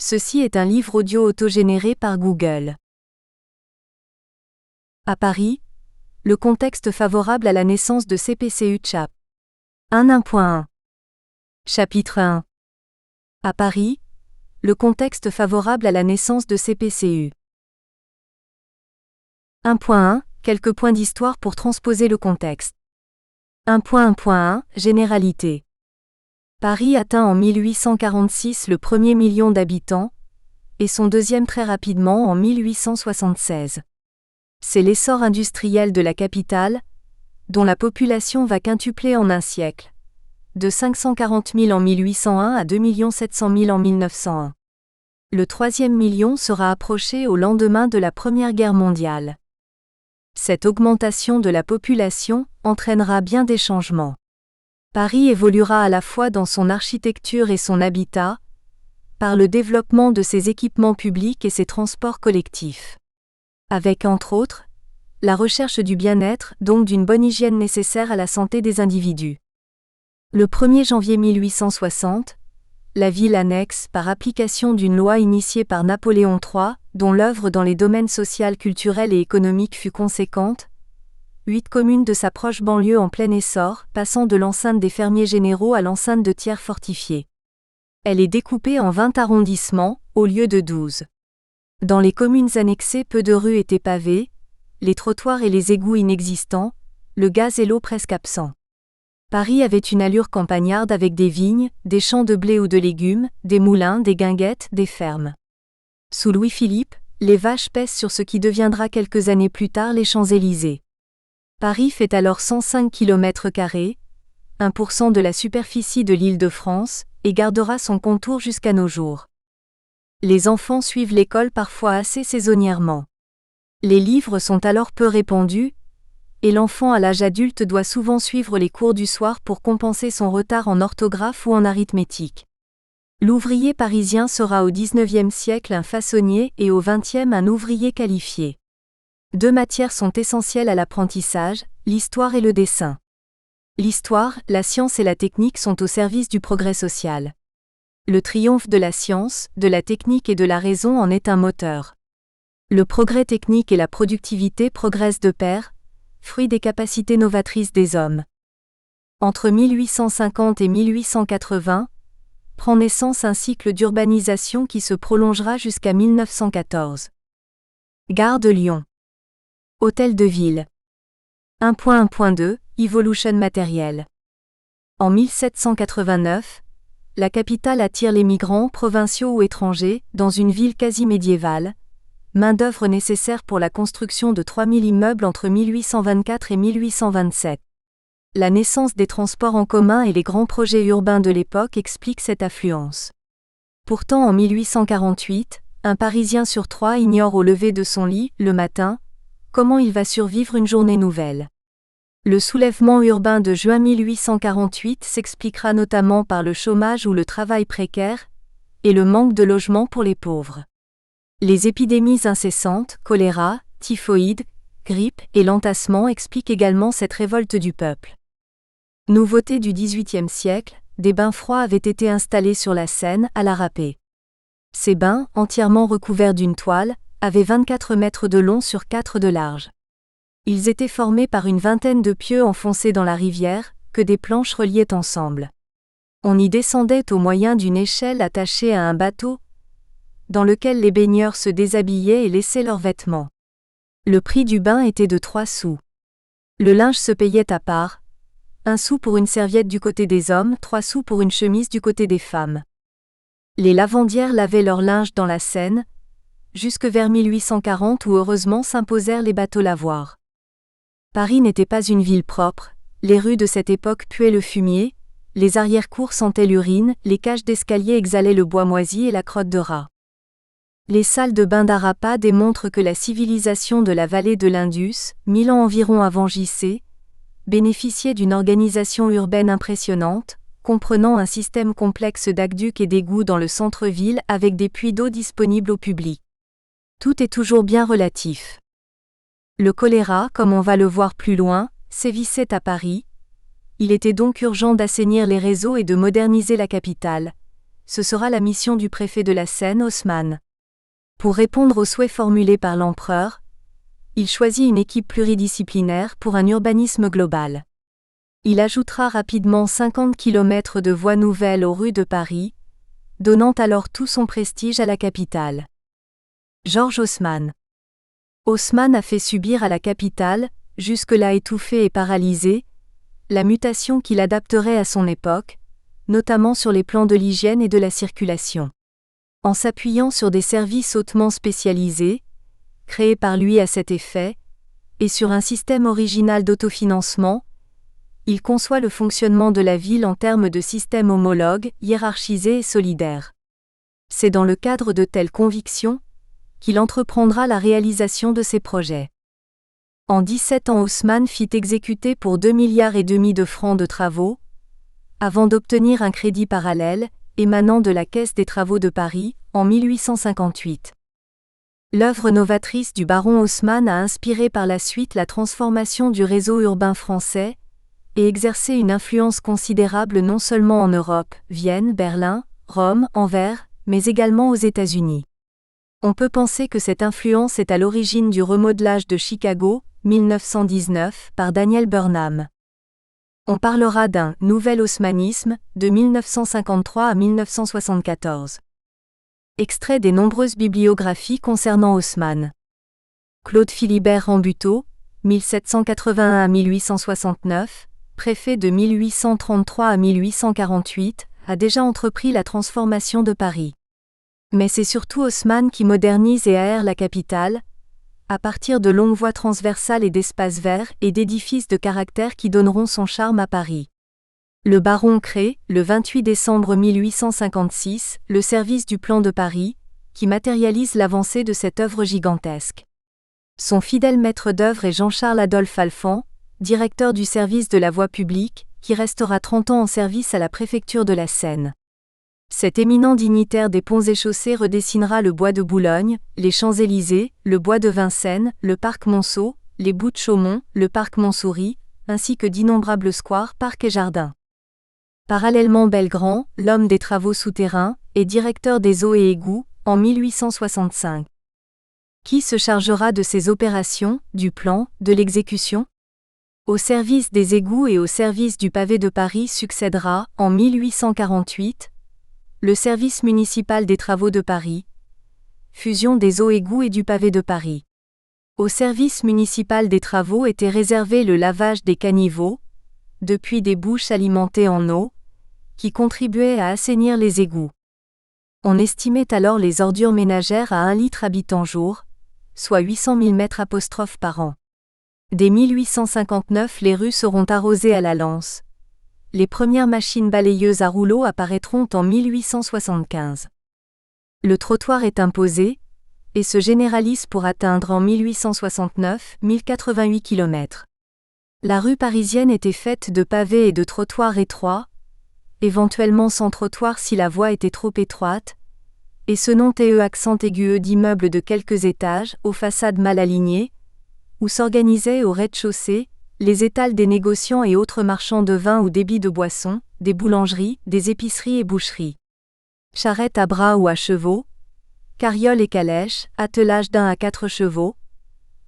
Ceci est un livre audio autogénéré par Google. À Paris, le contexte favorable à la naissance de CPCU Chap. 1.1. Chapitre 1. À Paris, le contexte favorable à la naissance de CPCU. 1.1. Quelques points d'histoire pour transposer le contexte. 1.1. Généralité. Paris atteint en 1846 le premier million d'habitants, et son deuxième très rapidement en 1876. C'est l'essor industriel de la capitale, dont la population va quintupler en un siècle, de 540 000 en 1801 à 2 700 000 en 1901. Le troisième million sera approché au lendemain de la Première Guerre mondiale. Cette augmentation de la population entraînera bien des changements. Paris évoluera à la fois dans son architecture et son habitat, par le développement de ses équipements publics et ses transports collectifs. Avec entre autres, la recherche du bien-être, donc d'une bonne hygiène nécessaire à la santé des individus. Le 1er janvier 1860, la ville annexe, par application d'une loi initiée par Napoléon III, dont l'œuvre dans les domaines social, culturel et économique fut conséquente, 8 communes de sa proche banlieue en plein essor, passant de l'enceinte des fermiers généraux à l'enceinte de tiers fortifiés. Elle est découpée en 20 arrondissements, au lieu de 12. Dans les communes annexées, peu de rues étaient pavées, les trottoirs et les égouts inexistants, le gaz et l'eau presque absents. Paris avait une allure campagnarde avec des vignes, des champs de blé ou de légumes, des moulins, des guinguettes, des fermes. Sous Louis-Philippe, les vaches pèsent sur ce qui deviendra quelques années plus tard les Champs-Élysées. Paris fait alors 105 km², 1% de la superficie de l'Île-de-France, et gardera son contour jusqu'à nos jours. Les enfants suivent l'école parfois assez saisonnièrement. Les livres sont alors peu répandus, et l'enfant à l'âge adulte doit souvent suivre les cours du soir pour compenser son retard en orthographe ou en arithmétique. L'ouvrier parisien sera au XIXe siècle un façonnier et au XXe un ouvrier qualifié. 2 matières sont essentielles à l'apprentissage, l'histoire et le dessin. L'histoire, la science et la technique sont au service du progrès social. Le triomphe de la science, de la technique et de la raison en est un moteur. Le progrès technique et la productivité progressent de pair, fruit des capacités novatrices des hommes. Entre 1850 et 1880, prend naissance un cycle d'urbanisation qui se prolongera jusqu'à 1914. Gare de Lyon. Hôtel de ville. 1.1.2 Evolution matérielle. En 1789, la capitale attire les migrants, provinciaux ou étrangers, dans une ville quasi médiévale, main-d'œuvre nécessaire pour la construction de 3000 immeubles entre 1824 et 1827. La naissance des transports en commun et les grands projets urbains de l'époque expliquent cette affluence. Pourtant en 1848, un Parisien sur 3 ignore au lever de son lit, le matin, comment il va survivre une journée nouvelle. Le soulèvement urbain de juin 1848 s'expliquera notamment par le chômage ou le travail précaire, et le manque de logement pour les pauvres. Les épidémies incessantes, choléra, typhoïde, grippe et l'entassement expliquent également cette révolte du peuple. Nouveauté du XVIIIe siècle, des bains froids avaient été installés sur la Seine, à la râpée. Ces bains, entièrement recouverts d'une toile, avaient 24 mètres de long sur 4 de large. Ils étaient formés par une vingtaine de pieux enfoncés dans la rivière, que des planches reliaient ensemble. On y descendait au moyen d'une échelle attachée à un bateau, dans lequel les baigneurs se déshabillaient et laissaient leurs vêtements. Le prix du bain était de 3 sous. Le linge se payait à part, 1 sou pour une serviette du côté des hommes, 3 sous pour une chemise du côté des femmes. Les lavandières lavaient leur linge dans la Seine, jusque vers 1840 où heureusement s'imposèrent les bateaux lavoirs. Paris n'était pas une ville propre, les rues de cette époque puaient le fumier, les arrière-cours sentaient l'urine, les cages d'escalier exhalaient le bois moisi et la crotte de rat. Les salles de bain d'Harappa démontrent que la civilisation de la vallée de l'Indus, 1000 ans environ avant J.C., bénéficiait d'une organisation urbaine impressionnante, comprenant un système complexe d'aqueducs et d'égouts dans le centre-ville avec des puits d'eau disponibles au public. Tout est toujours bien relatif. Le choléra, comme on va le voir plus loin, sévissait à Paris. Il était donc urgent d'assainir les réseaux et de moderniser la capitale, ce sera la mission du préfet de la Seine, Haussmann. Pour répondre aux souhaits formulés par l'empereur, il choisit une équipe pluridisciplinaire pour un urbanisme global. Il ajoutera rapidement 50 km de voies nouvelles aux rues de Paris, donnant alors tout son prestige à la capitale. Georges Haussmann. Haussmann a fait subir à la capitale, jusque-là étouffée et paralysée, la mutation qu'il adapterait à son époque, notamment sur les plans de l'hygiène et de la circulation. En s'appuyant sur des services hautement spécialisés, créés par lui à cet effet, et sur un système original d'autofinancement, il conçoit le fonctionnement de la ville en termes de système homologue, hiérarchisé et solidaire. C'est dans le cadre de telles convictions qu'il entreprendra la réalisation de ses projets. En 17 ans, Haussmann fit exécuter pour 2,5 milliards de francs de travaux, avant d'obtenir un crédit parallèle, émanant de la Caisse des travaux de Paris, en 1858. L'œuvre novatrice du baron Haussmann a inspiré par la suite la transformation du réseau urbain français, et exercé une influence considérable non seulement en Europe, Vienne, Berlin, Rome, Anvers, mais également aux États-Unis. On peut penser que cette influence est à l'origine du remodelage de Chicago, 1919, par Daniel Burnham. On parlera d'un « nouvel haussmannisme » de 1953 à 1974. Extrait des nombreuses bibliographies concernant Haussmann. Claude Philibert Rambuteau, 1781 à 1869, préfet de 1833 à 1848, a déjà entrepris la transformation de Paris. Mais c'est surtout Haussmann qui modernise et aère la capitale, à partir de longues voies transversales et d'espaces verts et d'édifices de caractère qui donneront son charme à Paris. Le baron crée, le 28 décembre 1856, le service du plan de Paris, qui matérialise l'avancée de cette œuvre gigantesque. Son fidèle maître d'œuvre est Jean-Charles Adolphe Alphand, directeur du service de la voie publique, qui restera 30 ans en service à la préfecture de la Seine. Cet éminent dignitaire des ponts et chaussées redessinera le bois de Boulogne, les Champs-Élysées, le bois de Vincennes, le parc Monceau, les boues de Chaumont, le parc Montsouris, ainsi que d'innombrables squares, parcs et jardins. Parallèlement, Belgrand, l'homme des travaux souterrains, est directeur des eaux et égouts, en 1865. Qui se chargera de ces opérations, du plan, de l'exécution ? Au service des égouts et au service du pavé de Paris succédera, en 1848, le service municipal des travaux de Paris, fusion des eaux égouts et du pavé de Paris. Au service municipal des travaux était réservé le lavage des caniveaux, depuis des bouches alimentées en eau, qui contribuaient à assainir les égouts. On estimait alors les ordures ménagères à 1 litre habitant jour, soit 800 000 mètres apostrophes par an. Dès 1859, les rues seront arrosées à la lance. Les premières machines balayeuses à rouleau apparaîtront en 1875. Le trottoir est imposé, et se généralise pour atteindre en 1869 1088 km. La rue parisienne était faite de pavés et de trottoirs étroits, éventuellement sans trottoir si la voie était trop étroite, et ce nom accent aigu d'immeubles de quelques étages, aux façades mal alignées, où s'organisaient au rez-de-chaussée les étals des négociants et autres marchands de vin ou débits de boissons, des boulangeries, des épiceries et boucheries. Charrettes à bras ou à chevaux, carrioles et calèches, attelage d'1 à 4 chevaux.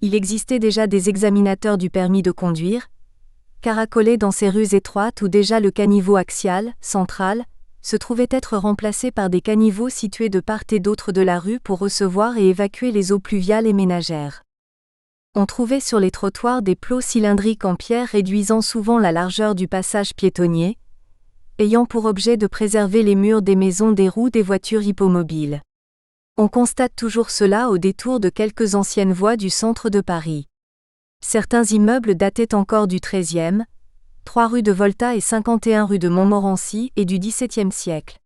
Il existait déjà des examinateurs du permis de conduire, caracolés dans ces rues étroites où déjà le caniveau axial, central, se trouvait être remplacé par des caniveaux situés de part et d'autre de la rue pour recevoir et évacuer les eaux pluviales et ménagères. On trouvait sur les trottoirs des plots cylindriques en pierre réduisant souvent la largeur du passage piétonnier, ayant pour objet de préserver les murs des maisons des roues des voitures hippomobiles. On constate toujours cela au détour de quelques anciennes voies du centre de Paris. Certains immeubles dataient encore du XIIIe, 3 rue de Volta et 51 rue de Montmorency et du XVIIe siècle.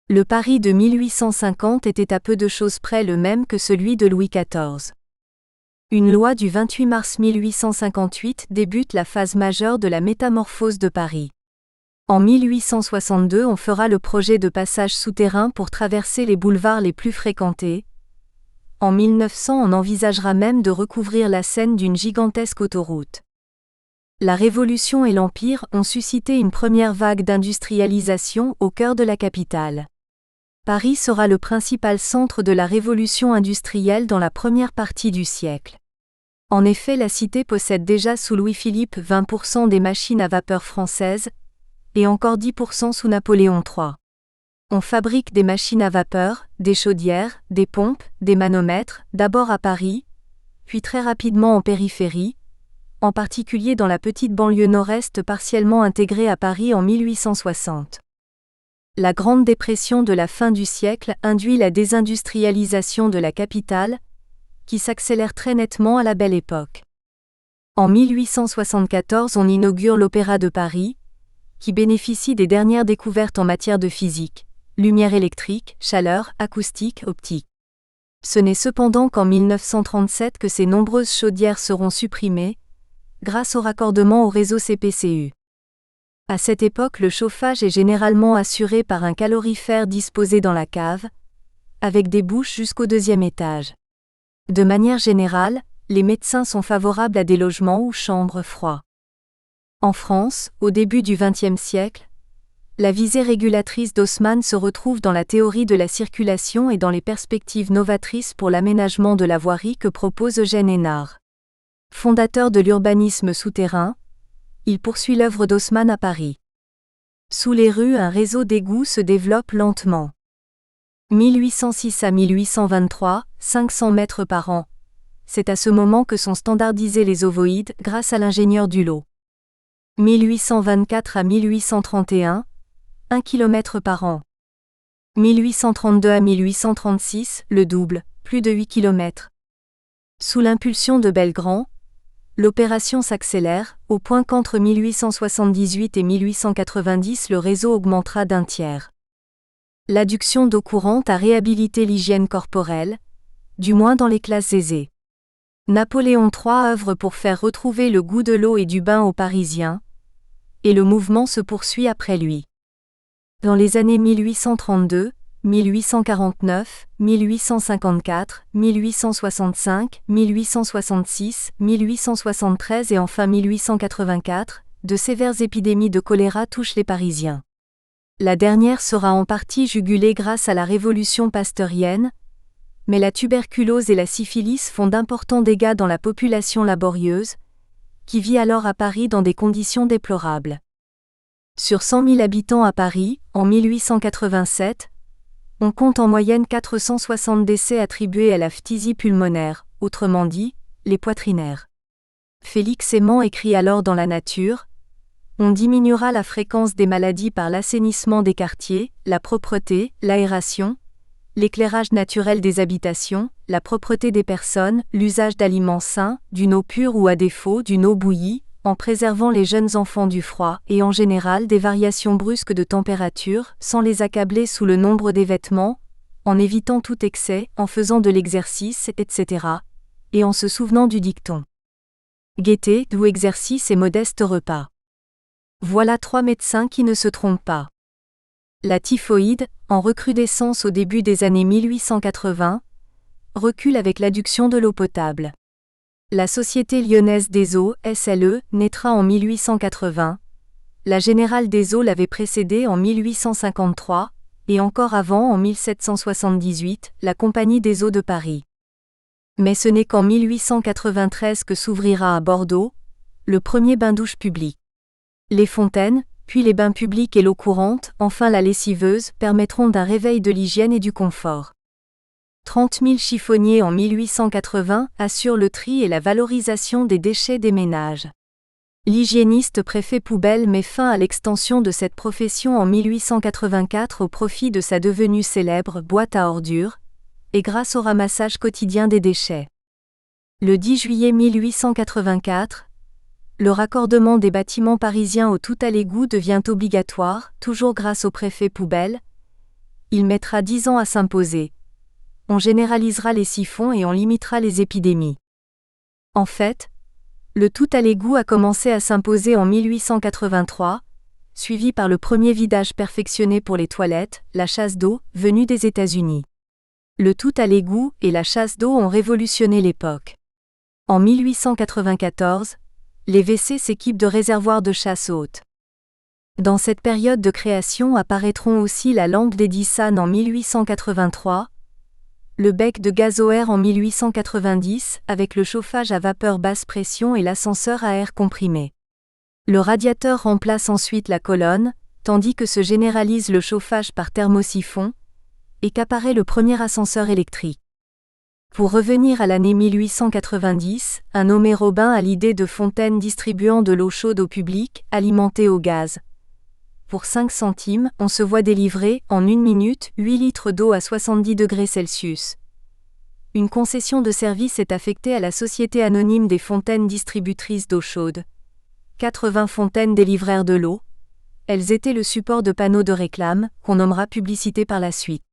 Le Paris de 1850 était à peu de choses près le même que celui de Louis XIV. Une loi du 28 mars 1858 débute la phase majeure de la métamorphose de Paris. En 1862, on fera le projet de passage souterrain pour traverser les boulevards les plus fréquentés. En 1900, on envisagera même de recouvrir la Seine d'une gigantesque autoroute. La Révolution et l'Empire ont suscité une première vague d'industrialisation au cœur de la capitale. Paris sera le principal centre de la révolution industrielle dans la première partie du siècle. En effet, la cité possède déjà sous Louis-Philippe 20% des machines à vapeur françaises, et encore 10% sous Napoléon III. On fabrique des machines à vapeur, des chaudières, des pompes, des manomètres, d'abord à Paris, puis très rapidement en périphérie, en particulier dans la petite banlieue nord-est partiellement intégrée à Paris en 1860. La Grande Dépression de la fin du siècle induit la désindustrialisation de la capitale, qui s'accélère très nettement à la Belle Époque. En 1874, on inaugure l'Opéra de Paris, qui bénéficie des dernières découvertes en matière de physique, lumière électrique, chaleur, acoustique, optique. Ce n'est cependant qu'en 1937 que ces nombreuses chaudières seront supprimées, grâce au raccordement au réseau CPCU. À cette époque, le chauffage est généralement assuré par un calorifère disposé dans la cave, avec des bouches jusqu'au 2e étage. De manière générale, les médecins sont favorables à des logements ou chambres froids. En France, au début du XXe siècle, la visée régulatrice d'Haussmann se retrouve dans la théorie de la circulation et dans les perspectives novatrices pour l'aménagement de la voirie que propose Eugène Hénard. Fondateur de l'urbanisme souterrain, il poursuit l'œuvre d'Haussmann à Paris. Sous les rues, un réseau d'égouts se développe lentement. 1806 à 1823, 500 mètres par an. C'est à ce moment que sont standardisés les ovoïdes grâce à l'ingénieur Dulot. 1824 à 1831, 1 km par an. 1832 à 1836, le double, plus de 8 km. Sous l'impulsion de Belgrand, l'opération s'accélère, au point qu'entre 1878 et 1890 le réseau augmentera d'un tiers. L'adduction d'eau courante a réhabilité l'hygiène corporelle, du moins dans les classes aisées. Napoléon III œuvre pour faire retrouver le goût de l'eau et du bain aux Parisiens, et le mouvement se poursuit après lui. Dans les années 1832, 1849, 1854, 1865, 1866, 1873 et enfin 1884, de sévères épidémies de choléra touchent les Parisiens. La dernière sera en partie jugulée grâce à la révolution pasteurienne, mais la tuberculose et la syphilis font d'importants dégâts dans la population laborieuse, qui vit alors à Paris dans des conditions déplorables. Sur 100 000 habitants à Paris, en 1887, on compte en moyenne 460 décès attribués à la phtisie pulmonaire, autrement dit, les poitrinaires. Félix Aimant écrit alors dans La Nature: on diminuera la fréquence des maladies par l'assainissement des quartiers, la propreté, l'aération, l'éclairage naturel des habitations, la propreté des personnes, l'usage d'aliments sains, d'une eau pure ou à défaut d'une eau bouillie, en préservant les jeunes enfants du froid et en général des variations brusques de température, sans les accabler sous le nombre des vêtements, en évitant tout excès, en faisant de l'exercice, etc., et en se souvenant du dicton. Gaieté, doux exercice et modeste repas. Voilà 3 médecins qui ne se trompent pas. La typhoïde, en recrudescence au début des années 1880, recule avec l'adduction de l'eau potable. La Société lyonnaise des eaux, SLE, naîtra en 1880. La Générale des eaux l'avait précédée en 1853, et encore avant en 1778, la Compagnie des eaux de Paris. Mais ce n'est qu'en 1893 que s'ouvrira à Bordeaux le premier bain-douche public. Les fontaines, puis les bains publics et l'eau courante, enfin la lessiveuse, permettront d'un réveil de l'hygiène et du confort. 30 000 chiffonniers en 1880 assurent le tri et la valorisation des déchets des ménages. L'hygiéniste préfet poubelle met fin à l'extension de cette profession en 1884 au profit de sa devenue célèbre boîte à ordures, et grâce au ramassage quotidien des déchets. Le 10 juillet 1884, le raccordement des bâtiments parisiens au tout à l'égout devient obligatoire, toujours grâce au préfet poubelle. Il mettra 10 ans à s'imposer. On généralisera les siphons et on limitera les épidémies. En fait, le tout à l'égout a commencé à s'imposer en 1883, suivi par le premier vidage perfectionné pour les toilettes, la chasse d'eau, venue des États-Unis. Le tout à l'égout et la chasse d'eau ont révolutionné l'époque. En 1894, les WC s'équipent de réservoirs de chasse haute. Dans cette période de création apparaîtront aussi la lampe d'Edison en 1883, le bec de gazoair en 1890 avec le chauffage à vapeur basse pression et l'ascenseur à air comprimé. Le radiateur remplace ensuite la colonne, tandis que se généralise le chauffage par thermosiphon, et qu'apparaît le premier ascenseur électrique. Pour revenir à l'année 1890, un nommé Robin a l'idée de fontaines distribuant de l'eau chaude au public, alimentée au gaz. Pour 5 centimes, on se voit délivrer, en 1 minute, 8 litres d'eau à 70 degrés Celsius. Une concession de service est affectée à la Société anonyme des fontaines distributrices d'eau chaude. 80 fontaines délivrèrent de l'eau. Elles étaient le support de panneaux de réclame, qu'on nommera publicité par la suite.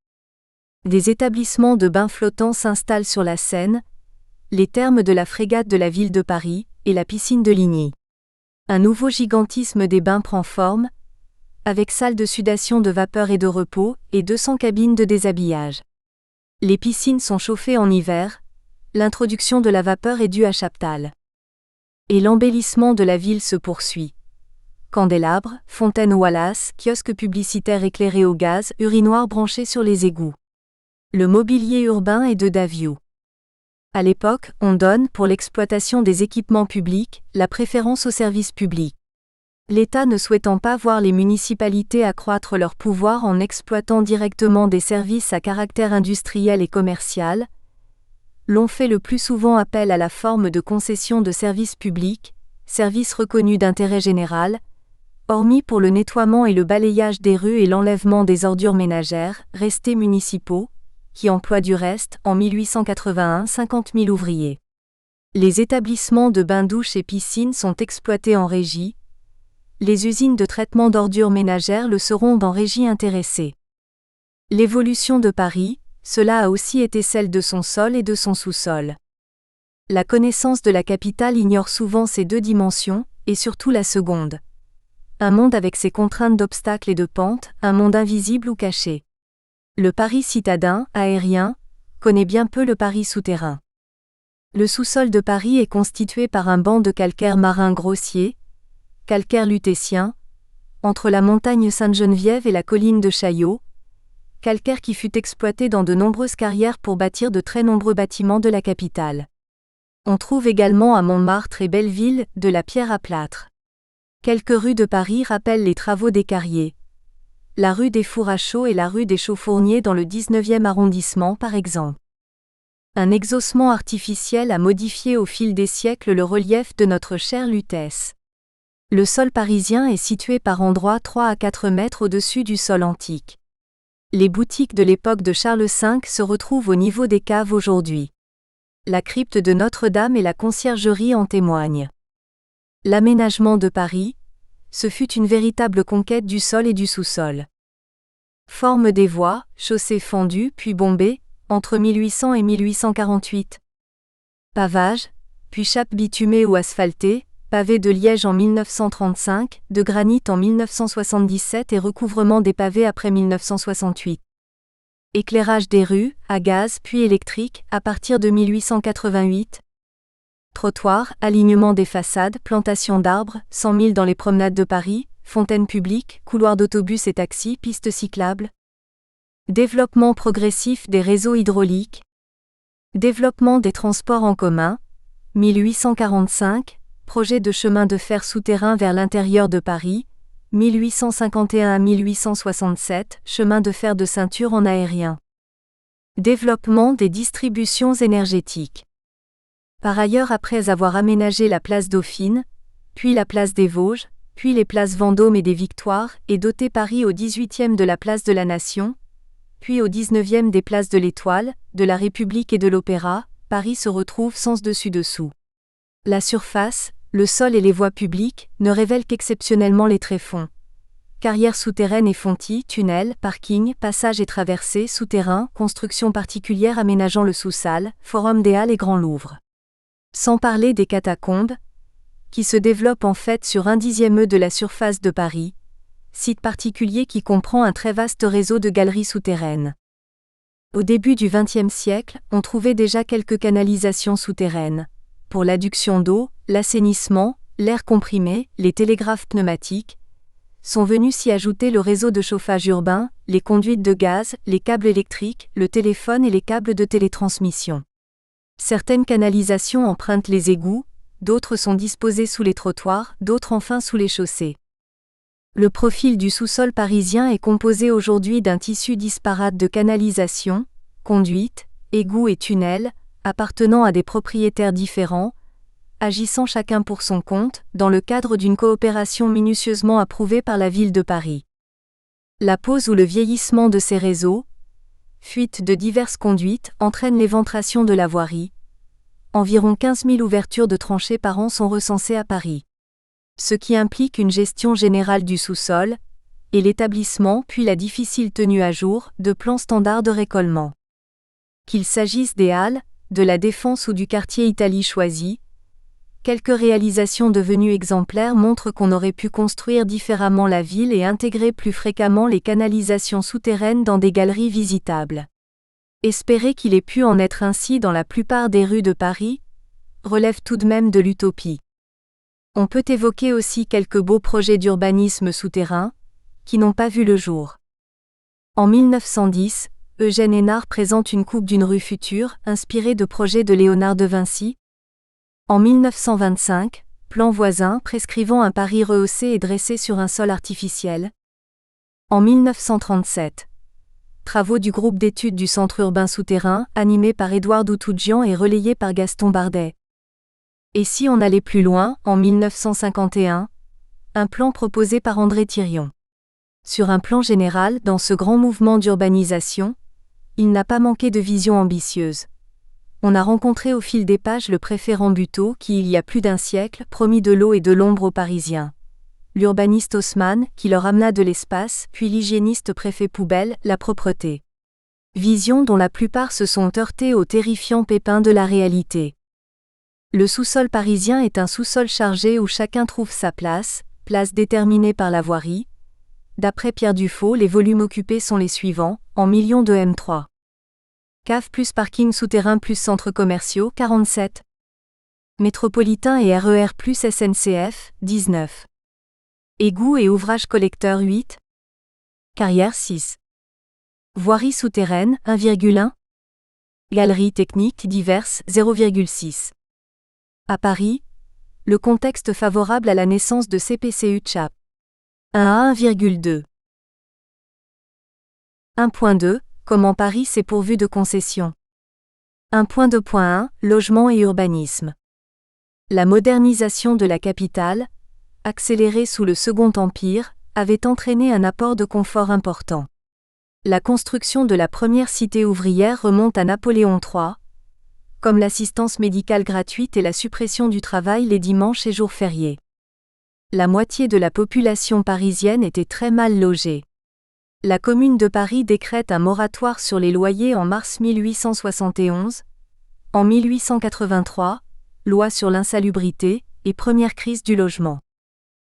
Des établissements de bains flottants s'installent sur la Seine, les thermes de la frégate de la ville de Paris, et la piscine de Ligny. Un nouveau gigantisme des bains prend forme, avec salle de sudation de vapeur et de repos, et 200 cabines de déshabillage. Les piscines sont chauffées en hiver, l'introduction de la vapeur est due à Chaptal. Et l'embellissement de la ville se poursuit. Candélabres, fontaines Wallace, kiosques publicitaires éclairés au gaz, urinoirs branchés sur les égouts. Le mobilier urbain est de Davio. À l'époque, on donne, pour l'exploitation des équipements publics, la préférence aux services publics. L'État ne souhaitant pas voir les municipalités accroître leur pouvoir en exploitant directement des services à caractère industriel et commercial, l'on fait le plus souvent appel à la forme de concession de services publics, services reconnus d'intérêt général, hormis pour le nettoiement et le balayage des rues et l'enlèvement des ordures ménagères, restés municipaux, qui emploient du reste, en 1881, 50 000 ouvriers. Les établissements de bains-douches et piscines sont exploités en régie. Les usines de traitement d'ordures ménagères le seront en régie intéressée. L'évolution de Paris, cela a aussi été celle de son sol et de son sous-sol. La connaissance de la capitale ignore souvent ces deux dimensions, et surtout la seconde. Un monde avec ses contraintes d'obstacles et de pentes, un monde invisible ou caché. Le Paris citadin, aérien, connaît bien peu le Paris souterrain. Le sous-sol de Paris est constitué par un banc de calcaire marin grossier, calcaire lutétien, entre la montagne Sainte-Geneviève et la colline de Chaillot, calcaire qui fut exploité dans de nombreuses carrières pour bâtir de très nombreux bâtiments de la capitale. On trouve également à Montmartre et Belleville de la pierre à plâtre. Quelques rues de Paris rappellent les travaux des carriers. La rue des Fours à Chaux et la rue des Chaux-Fourniers dans le 19e arrondissement par exemple. Un exhaussement artificiel a modifié au fil des siècles le relief de notre chère Lutèce. Le sol parisien est situé par endroits 3 à 4 mètres au-dessus du sol antique. Les boutiques de l'époque de Charles V se retrouvent au niveau des caves aujourd'hui. La crypte de Notre-Dame et la conciergerie en témoignent. L'aménagement de Paris, ce fut une véritable conquête du sol et du sous-sol. Forme des voies, chaussées fendues puis bombées, entre 1800 et 1848. Pavage, puis chape bitumée ou asphaltée, pavé de liège en 1935, de granit en 1977 et recouvrement des pavés après 1968. Éclairage des rues, à gaz puis électrique, à partir de 1888. Trottoirs, alignement des façades, plantation d'arbres, 100 000 dans les promenades de Paris, fontaines publiques, couloirs d'autobus et taxis, pistes cyclables. Développement progressif des réseaux hydrauliques. Développement des transports en commun. 1845. Projet de chemin de fer souterrain vers l'intérieur de Paris, 1851 à 1867, chemin de fer de ceinture en aérien. Développement des distributions énergétiques. Par ailleurs, après avoir aménagé la place Dauphine, puis la place des Vosges, puis les places Vendôme et des Victoires, et doté Paris au 18e de la place de la Nation, puis au 19e des places de l'Étoile, de la République et de l'Opéra, Paris se retrouve sans dessus-dessous. La surface, le sol et les voies publiques ne révèlent qu'exceptionnellement les tréfonds. Carrières souterraines et fontis, tunnels, parkings, passages et traversées, souterrains, constructions particulières aménageant le sous-salle, Forum des Halles et Grand Louvre. Sans parler des catacombes, qui se développent en fait sur 1/10 de la surface de Paris, site particulier qui comprend un très vaste réseau de galeries souterraines. Au début du XXe siècle, on trouvait déjà quelques canalisations souterraines. Pour l'adduction d'eau, l'assainissement, l'air comprimé, les télégraphes pneumatiques, sont venus s'y ajouter le réseau de chauffage urbain, les conduites de gaz, les câbles électriques, le téléphone et les câbles de télétransmission. Certaines canalisations empruntent les égouts, d'autres sont disposées sous les trottoirs, d'autres enfin sous les chaussées. Le profil du sous-sol parisien est composé aujourd'hui d'un tissu disparate de canalisations, conduites, égouts et tunnels, appartenant à des propriétaires différents, agissant chacun pour son compte, dans le cadre d'une coopération minutieusement approuvée par la ville de Paris. La pose ou le vieillissement de ces réseaux, fuite de diverses conduites, entraîne l'éventration de la voirie. Environ 15 000 ouvertures de tranchées par an sont recensées à Paris. Ce qui implique une gestion générale du sous-sol, et l'établissement puis la difficile tenue à jour de plans standards de récolement. Qu'il s'agisse des Halles, de la Défense ou du quartier Italie choisi, quelques réalisations devenues exemplaires montrent qu'on aurait pu construire différemment la ville et intégrer plus fréquemment les canalisations souterraines dans des galeries visitables. Espérer qu'il ait pu en être ainsi dans la plupart des rues de Paris, relève tout de même de l'utopie. On peut évoquer aussi quelques beaux projets d'urbanisme souterrain, qui n'ont pas vu le jour. En 1910, Eugène Hénard présente une coupe d'une rue future, inspirée de projets de Léonard de Vinci. En 1925, plan voisin prescrivant un Paris rehaussé et dressé sur un sol artificiel. En 1937, travaux du groupe d'études du Centre urbain souterrain, animé par Édouard Doutoujian et relayé par Gaston Bardet. Et si on allait plus loin, en 1951, un plan proposé par André Thirion. Sur un plan général, dans ce grand mouvement d'urbanisation, il n'a pas manqué de vision ambitieuse. On a rencontré au fil des pages le préfet Rambuteau qui, il y a plus d'un siècle, promit de l'eau et de l'ombre aux Parisiens. L'urbaniste Haussmann, qui leur amena de l'espace, puis l'hygiéniste préfet Poubelle, la propreté. Vision dont la plupart se sont heurtés aux terrifiants pépins de la réalité. Le sous-sol parisien est un sous-sol chargé où chacun trouve sa place, place déterminée par la voirie. D'après Pierre Dufaux, les volumes occupés sont les suivants, en millions de M3. Cave plus parking souterrain plus centres commerciaux, 47. Métropolitain et RER plus SNCF, 19. Égouts et ouvrages collecteurs, 8. Carrière, 6. Voirie souterraine, 1,1. Galeries techniques diverses, 0,6. À Paris, le contexte favorable à la naissance de CPCU Chap. 1 à 1,2. 1.2. Comment Paris s'est pourvu de concessions. 1.2.1. Logement et urbanisme. La modernisation de la capitale, accélérée sous le Second Empire, avait entraîné un apport de confort important. La construction de la première cité ouvrière remonte à Napoléon III, comme l'assistance médicale gratuite et la suppression du travail les dimanches et jours fériés. La moitié de la population parisienne était très mal logée. La Commune de Paris décrète un moratoire sur les loyers en mars 1871. En 1883, loi sur l'insalubrité et première crise du logement.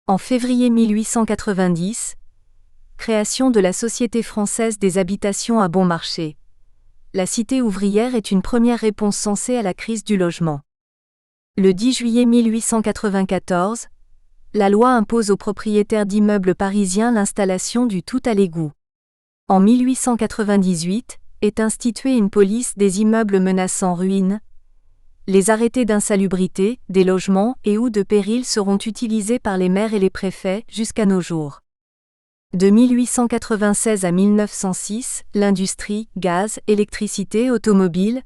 En février 1890, création de la Société française des habitations à bon marché. La cité ouvrière est une première réponse sensée à la crise du logement. Le 10 juillet 1894, la loi impose aux propriétaires d'immeubles parisiens l'installation du tout à l'égout. En 1898, est instituée une police des immeubles menaçant ruine. Les arrêtés d'insalubrité, des logements et ou de péril seront utilisés par les maires et les préfets jusqu'à nos jours. De 1896 à 1906, l'industrie, gaz, électricité, automobile,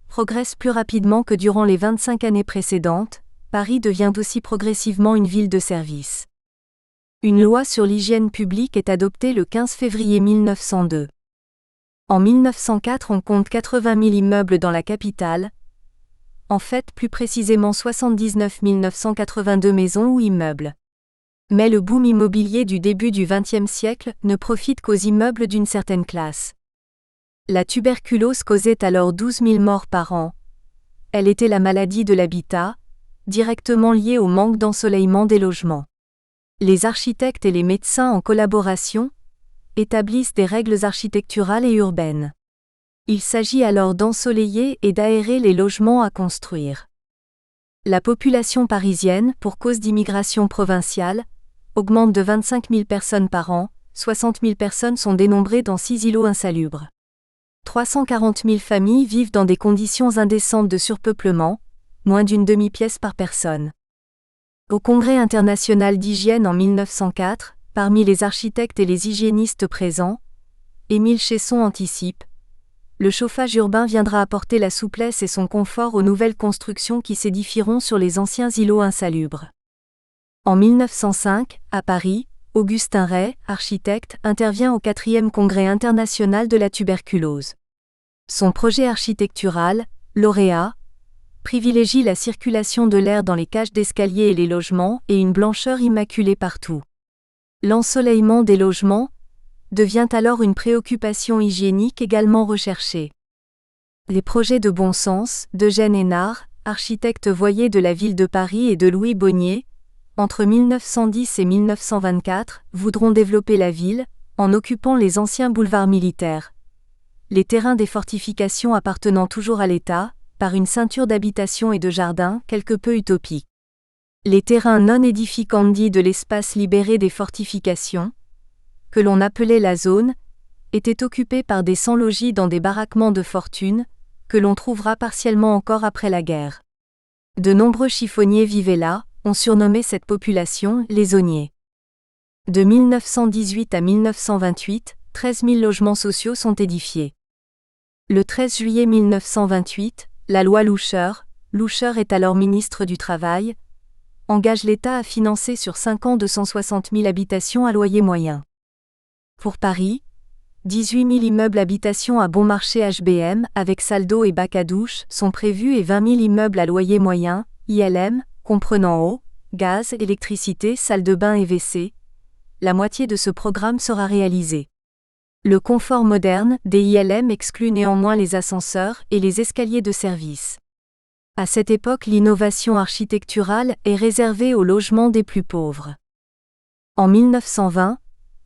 progresse plus rapidement que durant les 25 années précédentes. Paris devient aussi progressivement une ville de service. Une loi sur l'hygiène publique est adoptée le 15 février 1902. En 1904, on compte 80 000 immeubles dans la capitale. En fait, plus précisément 79 982 maisons ou immeubles. Mais le boom immobilier du début du XXe siècle ne profite qu'aux immeubles d'une certaine classe. La tuberculose causait alors 12 000 morts par an. Elle était la maladie de l'habitat, directement liée au manque d'ensoleillement des logements. Les architectes et les médecins en collaboration établissent des règles architecturales et urbaines. Il s'agit alors d'ensoleiller et d'aérer les logements à construire. La population parisienne, pour cause d'immigration provinciale, augmente de 25 000 personnes par an, 60 000 personnes sont dénombrées dans 6 îlots insalubres. 340 000 familles vivent dans des conditions indécentes de surpeuplement, moins d'une demi-pièce par personne. Au Congrès international d'hygiène en 1904, parmi les architectes et les hygiénistes présents, Émile Chesson anticipe: le chauffage urbain viendra apporter la souplesse et son confort aux nouvelles constructions qui s'édifieront sur les anciens îlots insalubres. En 1905, à Paris, Augustin Rey, architecte, intervient au 4e Congrès international de la tuberculose. Son projet architectural, lauréat, privilégie la circulation de l'air dans les cages d'escalier et les logements et une blancheur immaculée partout. L'ensoleillement des logements devient alors une préoccupation hygiénique également recherchée. Les projets de bon sens d'Eugène Hénard, architecte voyer de la ville de Paris, et de Louis Bonnier, entre 1910 et 1924, voudront développer la ville, en occupant les anciens boulevards militaires, les terrains des fortifications appartenant toujours à l'État, par une ceinture d'habitations et de jardins quelque peu utopique. Les terrains non édificandi de l'espace libéré des fortifications, que l'on appelait la zone, étaient occupés par des sans-logis dans des baraquements de fortune, que l'on trouvera partiellement encore après la guerre. De nombreux chiffonniers vivaient là, on surnommait cette population les zoniers. De 1918 à 1928, 13 000 logements sociaux sont édifiés. Le 13 juillet 1928, la loi Loucheur est alors ministre du Travail, engage l'État à financer sur 5 ans 260 000 habitations à loyer moyen. Pour Paris, 18 000 immeubles habitations à bon marché HBM, avec salle d'eau et bac à douche, sont prévus et 20 000 immeubles à loyer moyen, ILM, comprenant eau, gaz, électricité, salle de bain et WC. La moitié de ce programme sera réalisée. Le confort moderne des ILM exclut néanmoins les ascenseurs et les escaliers de service. À cette époque, l'innovation architecturale est réservée aux logements des plus pauvres. En 1920,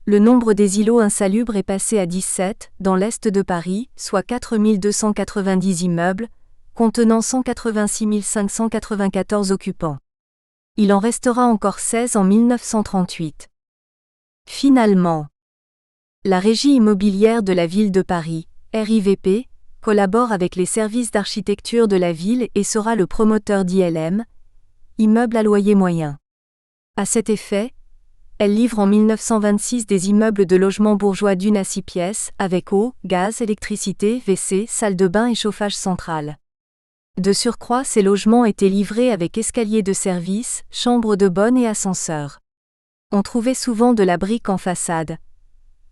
le nombre des îlots insalubres est passé à 17, dans l'est de Paris, soit 4 290 immeubles, contenant 186 594 occupants. Il en restera encore 16 en 1938. Finalement, la Régie immobilière de la ville de Paris, RIVP, collabore avec les services d'architecture de la ville et sera le promoteur d'ILM, immeubles à loyer moyen. À cet effet, elle livre en 1926 des immeubles de logement bourgeois d'une à 6 pièces, avec eau, gaz, électricité, WC, salle de bain et chauffage central. De surcroît, ces logements étaient livrés avec escalier de service, chambre de bonne et ascenseur. On trouvait souvent de la brique en façade.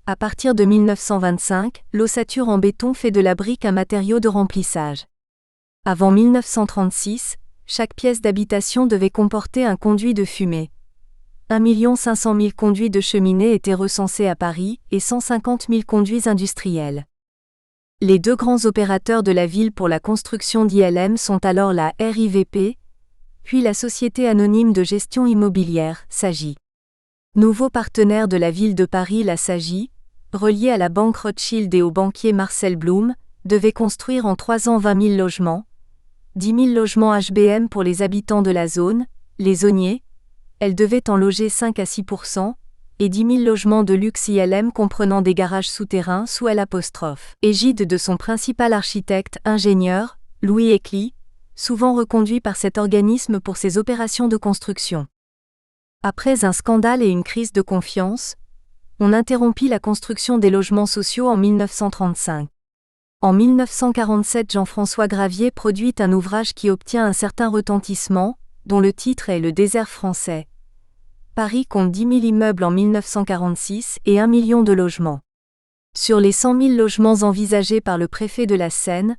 À partir de 1925, l'ossature en béton fait de la brique un matériau de remplissage. Avant 1936, chaque pièce d'habitation devait comporter un conduit de fumée. 1 500 000 conduits de cheminée étaient recensés à Paris et 150 000 conduits industriels. Les deux grands opérateurs de la ville pour la construction d'ILM sont alors la RIVP, puis la Société anonyme de gestion immobilière, SAGI. Nouveau partenaire de la ville de Paris, la SAGI, reliée à la banque Rothschild et au banquier Marcel Blum, devait construire en 3 ans 20 000 logements, 10 000 logements HBM pour les habitants de la zone, les zoniers. Elle devait en loger 5 à 6%, et 10 000 logements de luxe ILM comprenant des garages souterrains sous L', égide de son principal architecte, ingénieur, Louis Ecli, souvent reconduit par cet organisme pour ses opérations de construction. Après un scandale et une crise de confiance, on interrompit la construction des logements sociaux en 1935. En 1947, Jean-François Gravier produit un ouvrage qui obtient un certain retentissement, dont le titre est Le désert français. Paris compte 10 000 immeubles en 1946 et 1 million de logements. Sur les 100 000 logements envisagés par le préfet de la Seine,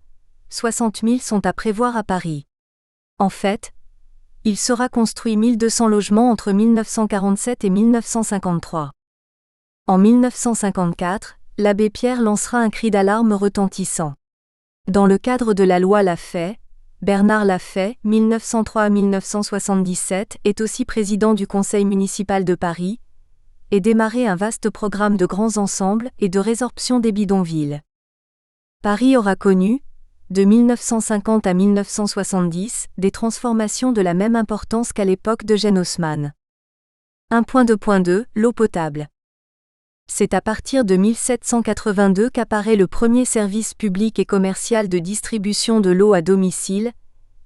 60 000 sont à prévoir à Paris. En fait, il sera construit 1 200 logements entre 1947 et 1953. En 1954, l'abbé Pierre lancera un cri d'alarme retentissant. Dans le cadre de la loi Lafay, Bernard Lafay, 1903 à 1977, est aussi président du conseil municipal de Paris, et démarré un vaste programme de grands ensembles et de résorption des bidonvilles. Paris aura connu, de 1950 à 1970, des transformations de la même importance qu'à l'époque d'Eugène Haussmann. 1.2.2 L'eau potable. C'est à partir de 1782 qu'apparaît le premier service public et commercial de distribution de l'eau à domicile,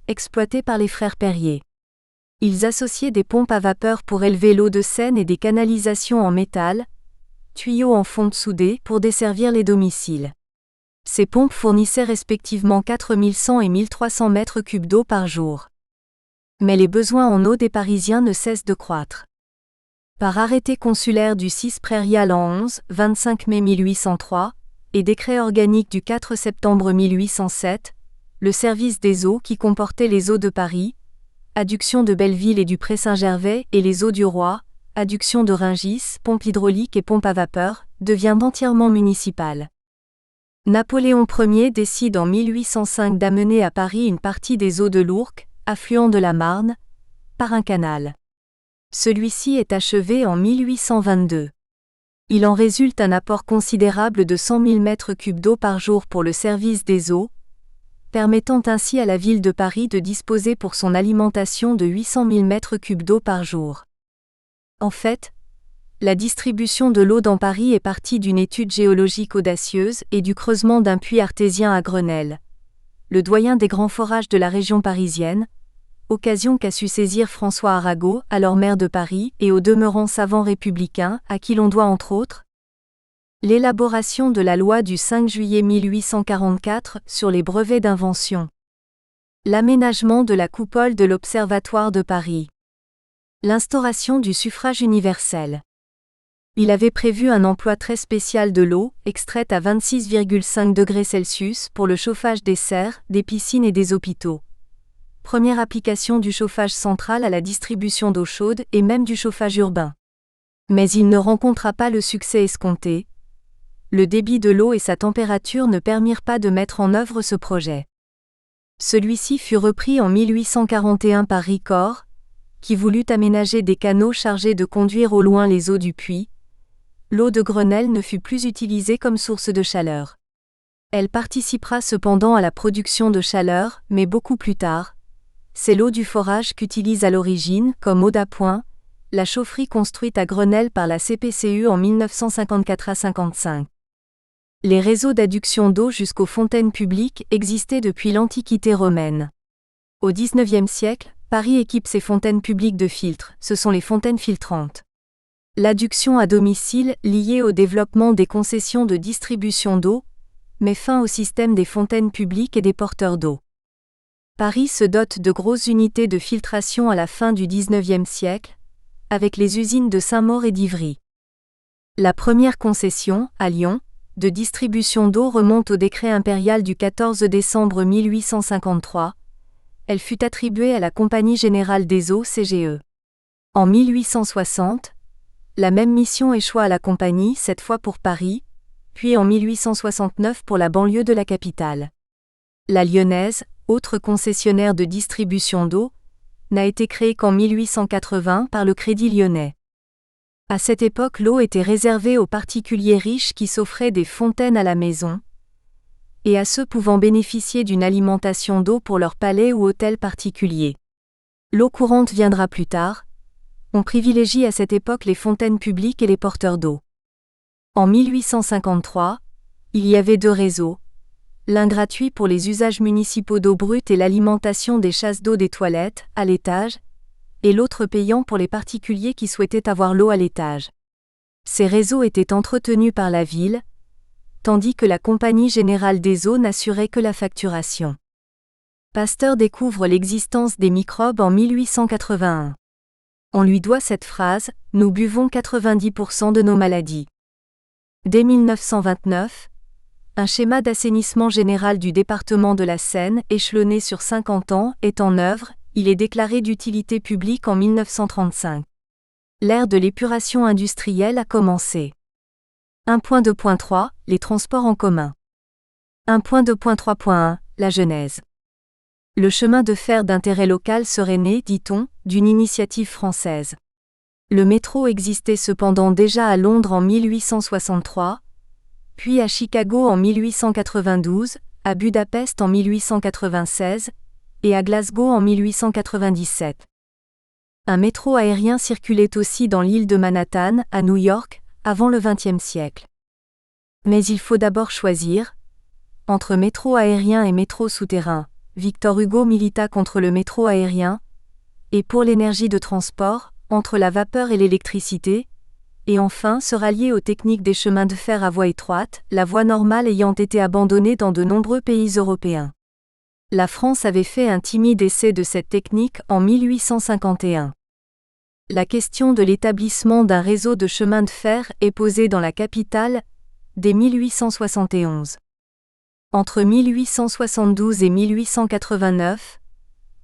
exploité par les frères Perrier. Ils associaient des pompes à vapeur pour élever l'eau de Seine et des canalisations en métal, tuyaux en fonte soudée pour desservir les domiciles. Ces pompes fournissaient respectivement 4100 et 1300 mètres cubes d'eau par jour. Mais les besoins en eau des Parisiens ne cessent de croître. Par arrêté consulaire du 6 prairial en 25 mai 1803, et décret organique du 4 septembre 1807, le service des eaux qui comportait les eaux de Paris, adduction de Belleville et du Pré-Saint-Gervais et les eaux du Roi, adduction de Rungis, pompe hydraulique et pompe à vapeur, devient entièrement municipal. Napoléon Ier décide en 1805 d'amener à Paris une partie des eaux de l'Ourcq, affluent de la Marne, par un canal. Celui-ci est achevé en 1822. Il en résulte un apport considérable de 100 000 mètres cubes d'eau par jour pour le service des eaux, permettant ainsi à la ville de Paris de disposer pour son alimentation de 800 000 mètres cubes d'eau par jour. En fait, la distribution de l'eau dans Paris est partie d'une étude géologique audacieuse et du creusement d'un puits artésien à Grenelle, le doyen des grands forages de la région parisienne, occasion qu'a su saisir François Arago, alors maire de Paris, et au demeurant savant républicain, à qui l'on doit entre autres l'élaboration de la loi du 5 juillet 1844 sur les brevets d'invention, l'aménagement de la coupole de l'Observatoire de Paris, l'instauration du suffrage universel. Il avait prévu un emploi très spécial de l'eau, extraite à 26,5 degrés Celsius pour le chauffage des serres, des piscines et des hôpitaux. Première application du chauffage central à la distribution d'eau chaude et même du chauffage urbain. Mais il ne rencontra pas le succès escompté. Le débit de l'eau et sa température ne permirent pas de mettre en œuvre ce projet. Celui-ci fut repris en 1841 par Ricord, qui voulut aménager des canaux chargés de conduire au loin les eaux du puits. L'eau de Grenelle ne fut plus utilisée comme source de chaleur. Elle participera cependant à la production de chaleur, mais beaucoup plus tard. C'est l'eau du forage qu'utilise à l'origine, comme eau d'appoint, la chaufferie construite à Grenelle par la CPCU en 1954 à 55. Les réseaux d'adduction d'eau jusqu'aux fontaines publiques existaient depuis l'Antiquité romaine. Au XIXe siècle, Paris équipe ses fontaines publiques de filtres, ce sont les fontaines filtrantes. L'adduction à domicile, liée au développement des concessions de distribution d'eau, met fin au système des fontaines publiques et des porteurs d'eau. Paris se dote de grosses unités de filtration à la fin du XIXe siècle, avec les usines de Saint-Maur et d'Ivry. La première concession, à Lyon, de distribution d'eau remonte au décret impérial du 14 décembre 1853. Elle fut attribuée à la Compagnie Générale des Eaux CGE. En 1860, la même mission échoua à la Compagnie, cette fois pour Paris, puis en 1869 pour la banlieue de la capitale. La Lyonnaise, autre concessionnaire de distribution d'eau, n'a été créée qu'en 1880 par le Crédit Lyonnais. À cette époque, l'eau était réservée aux particuliers riches qui s'offraient des fontaines à la maison, et à ceux pouvant bénéficier d'une alimentation d'eau pour leur palais ou hôtel particulier. L'eau courante viendra plus tard. On privilégie à cette époque les fontaines publiques et les porteurs d'eau. En 1853, il y avait deux réseaux, l'un gratuit pour les usages municipaux d'eau brute et l'alimentation des chasses d'eau des toilettes, à l'étage, et l'autre payant pour les particuliers qui souhaitaient avoir l'eau à l'étage. Ces réseaux étaient entretenus par la ville, tandis que la Compagnie Générale des Eaux n'assurait que la facturation. Pasteur découvre l'existence des microbes en 1881. On lui doit cette phrase « Nous buvons 90% de nos maladies ». Dès 1929, un schéma d'assainissement général du département de la Seine, échelonné sur 50 ans, est en œuvre, il est déclaré d'utilité publique en 1935. L'ère de l'épuration industrielle a commencé. 1.2.3 Les transports en commun. 1.2.3.1 La genèse. Le chemin de fer d'intérêt local serait né, dit-on, d'une initiative française. Le métro existait cependant déjà à Londres en 1863, puis à Chicago en 1892, à Budapest en 1896, et à Glasgow en 1897. Un métro aérien circulait aussi dans l'île de Manhattan, à New York, avant le XXe siècle. Mais il faut d'abord choisir. Entre métro aérien et métro souterrain, Victor Hugo milita contre le métro aérien, et pour l'énergie de transport, entre la vapeur et l'électricité, et enfin se rallier aux techniques des chemins de fer à voie étroite, la voie normale ayant été abandonnée dans de nombreux pays européens. La France avait fait un timide essai de cette technique en 1851. La question de l'établissement d'un réseau de chemins de fer est posée dans la capitale dès 1871. Entre 1872 et 1889,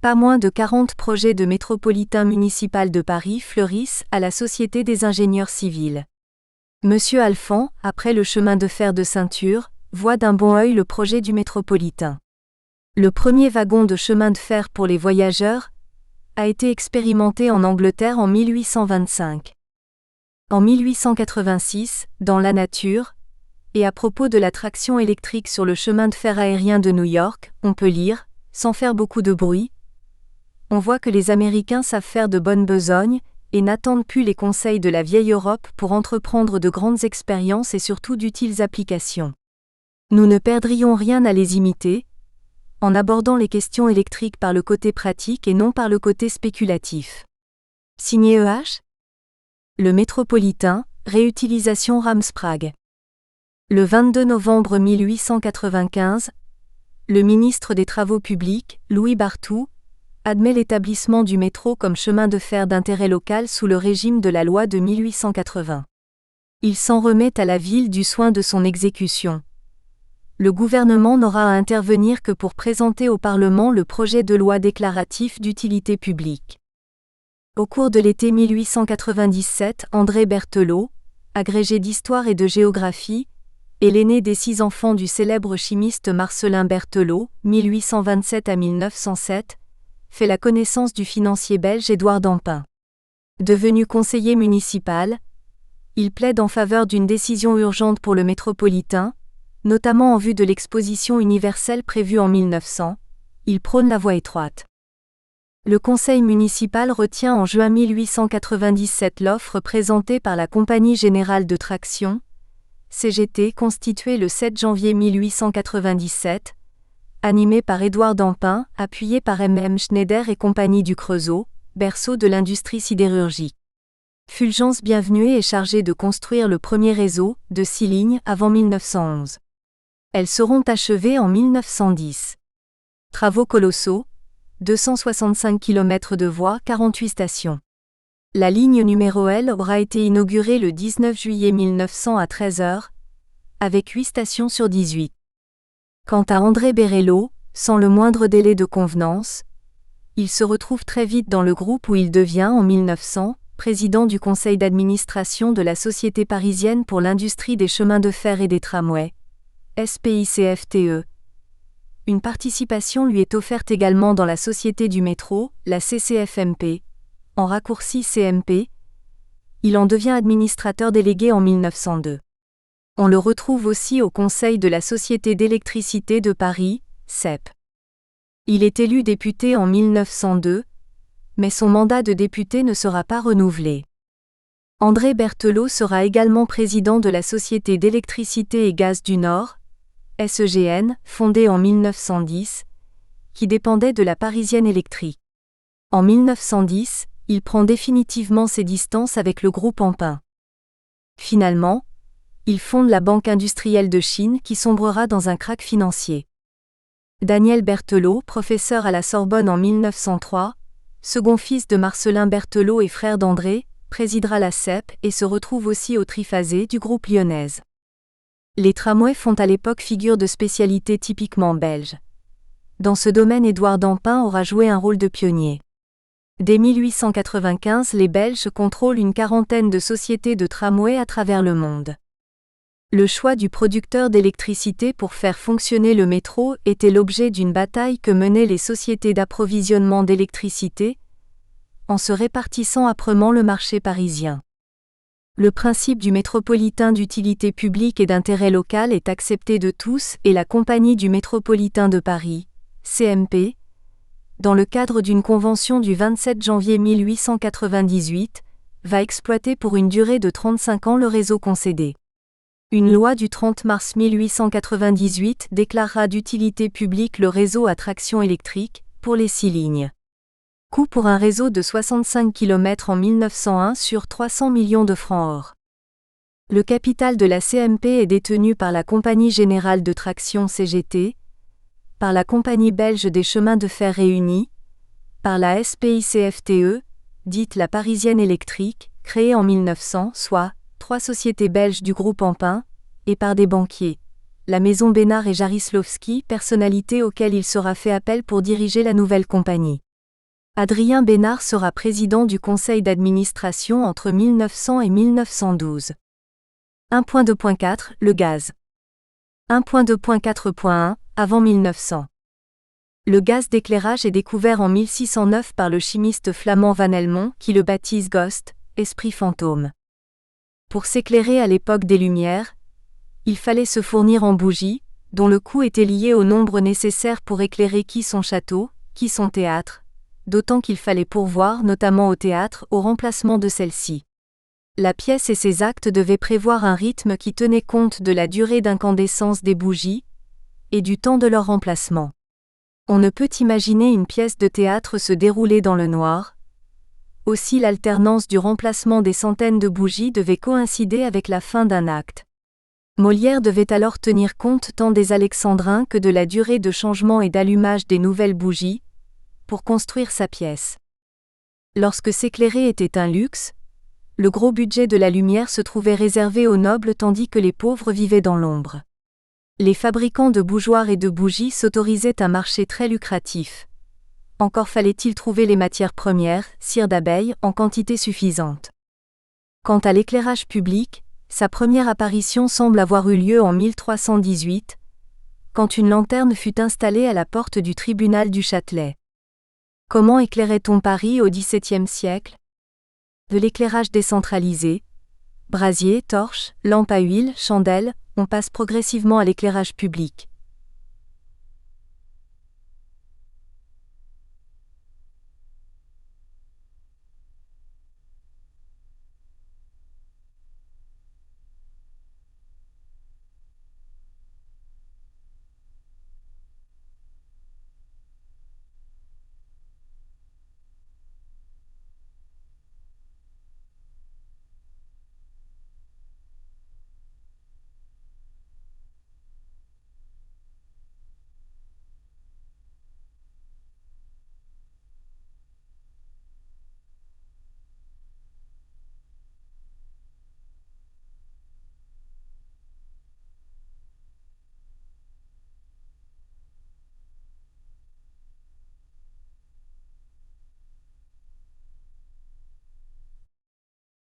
pas moins de 40 projets de métropolitain municipal de Paris fleurissent à la Société des ingénieurs civils. Monsieur Alphand, après le chemin de fer de ceinture, voit d'un bon œil le projet du métropolitain. Le premier wagon de chemin de fer pour les voyageurs a été expérimenté en Angleterre en 1825. En 1886, dans La Nature, et à propos de la traction électrique sur le chemin de fer aérien de New York, on peut lire, sans faire beaucoup de bruit, on voit que les Américains savent faire de bonnes besognes, et n'attendent plus les conseils de la vieille Europe pour entreprendre de grandes expériences et surtout d'utiles applications. Nous ne perdrions rien à les imiter, en abordant les questions électriques par le côté pratique et non par le côté spéculatif. Signé E.H. Le métropolitain, réutilisation Rams-Prague. Le 22 novembre 1895, le ministre des Travaux publics, Louis Barthou, admet l'établissement du métro comme chemin de fer d'intérêt local sous le régime de la loi de 1880. Il s'en remet à la ville du soin de son exécution. Le gouvernement n'aura à intervenir que pour présenter au Parlement le projet de loi déclaratif d'utilité publique. Au cours de l'été 1897, André Berthelot, agrégé d'histoire et de géographie, est l'aîné des 6 enfants du célèbre chimiste Marcellin Berthelot, 1827 à 1907, fait la connaissance du financier belge Édouard Dampin. Devenu conseiller municipal, il plaide en faveur d'une décision urgente pour le métropolitain, notamment en vue de l'exposition universelle prévue en 1900, il prône la voie étroite. Le conseil municipal retient en juin 1897 l'offre présentée par la Compagnie Générale de Traction, CGT, constituée le 7 janvier 1897, animée par Édouard Dampin, appuyée par M.M. Schneider et compagnie du Creusot, berceau de l'industrie sidérurgique. Fulgence Bienvenue est chargée de construire le premier réseau, de 6 lignes, avant 1911. Elles seront achevées en 1910. Travaux colossaux, 265 km de voies, 48 stations. La ligne numéro L aura été inaugurée le 19 juillet 1900 à 13h, avec 8 stations sur 18. Quant à André Berrelot, sans le moindre délai de convenance, il se retrouve très vite dans le groupe où il devient, en 1900, président du conseil d'administration de la Société parisienne pour l'industrie des chemins de fer et des tramways, SPICFTE. Une participation lui est offerte également dans la Société du métro, la CCFMP, en raccourci CMP. Il en devient administrateur délégué en 1902. On le retrouve aussi au conseil de la Société d'électricité de Paris, CEP. Il est élu député en 1902, mais son mandat de député ne sera pas renouvelé. André Berthelot sera également président de la Société d'électricité et gaz du Nord, SEGN, fondée en 1910, qui dépendait de la Parisienne électrique. En 1910, il prend définitivement ses distances avec le groupe Ampin. Finalement, il fonde la Banque industrielle de Chine qui sombrera dans un krach financier. Daniel Berthelot, professeur à la Sorbonne en 1903, second fils de Marcellin Berthelot et frère d'André, présidera la CEP et se retrouve aussi au triphasé du groupe Lyonnaise. Les tramways font à l'époque figure de spécialité typiquement belge. Dans ce domaine, Édouard Dampin aura joué un rôle de pionnier. Dès 1895, les Belges contrôlent une quarantaine de sociétés de tramways à travers le monde. Le choix du producteur d'électricité pour faire fonctionner le métro était l'objet d'une bataille que menaient les sociétés d'approvisionnement d'électricité, en se répartissant âprement le marché parisien. Le principe du métropolitain d'utilité publique et d'intérêt local est accepté de tous et la Compagnie du métropolitain de Paris, CMP, dans le cadre d'une convention du 27 janvier 1898, va exploiter pour une durée de 35 ans le réseau concédé. Une loi du 30 mars 1898 déclarera d'utilité publique le réseau à traction électrique, pour les 6 lignes. Coût pour un réseau de 65 km en 1901 sur 300 millions de francs or. Le capital de la CMP est détenu par la Compagnie Générale de Traction CGT, par la Compagnie Belge des Chemins de Fer Réunis, par la SPICFTE, dite la Parisienne électrique, créée en 1900, soit 3 sociétés belges du groupe Ampin, et par des banquiers, la maison Bénard et Jarislowsky, personnalités auxquelles il sera fait appel pour diriger la nouvelle compagnie. Adrien Bénard sera président du conseil d'administration entre 1900 et 1912. 1.2.4 Le gaz. 1.2.4.1 Avant 1900. Le gaz d'éclairage est découvert en 1609 par le chimiste flamand Van Helmont qui le baptise Ghost, esprit fantôme. Pour s'éclairer à l'époque des Lumières, il fallait se fournir en bougies, dont le coût était lié au nombre nécessaire pour éclairer qui son château, qui son théâtre, d'autant qu'il fallait pourvoir, notamment au théâtre, au remplacement de celle-ci. La pièce et ses actes devaient prévoir un rythme qui tenait compte de la durée d'incandescence des bougies et du temps de leur remplacement. On ne peut imaginer une pièce de théâtre se dérouler dans le noir. Aussi l'alternance du remplacement des centaines de bougies devait coïncider avec la fin d'un acte. Molière devait alors tenir compte tant des alexandrins que de la durée de changement et d'allumage des nouvelles bougies, pour construire sa pièce. Lorsque s'éclairer était un luxe, le gros budget de la lumière se trouvait réservé aux nobles tandis que les pauvres vivaient dans l'ombre. Les fabricants de bougeoirs et de bougies s'autorisaient un marché très lucratif. Encore fallait-il trouver les matières premières, cire d'abeille, en quantité suffisante. Quant à l'éclairage public, sa première apparition semble avoir eu lieu en 1318, quand une lanterne fut installée à la porte du tribunal du Châtelet. Comment éclairait-on Paris au XVIIe siècle ? De l'éclairage décentralisé, brasier, torches, lampes à huile, chandelles, on passe progressivement à l'éclairage public.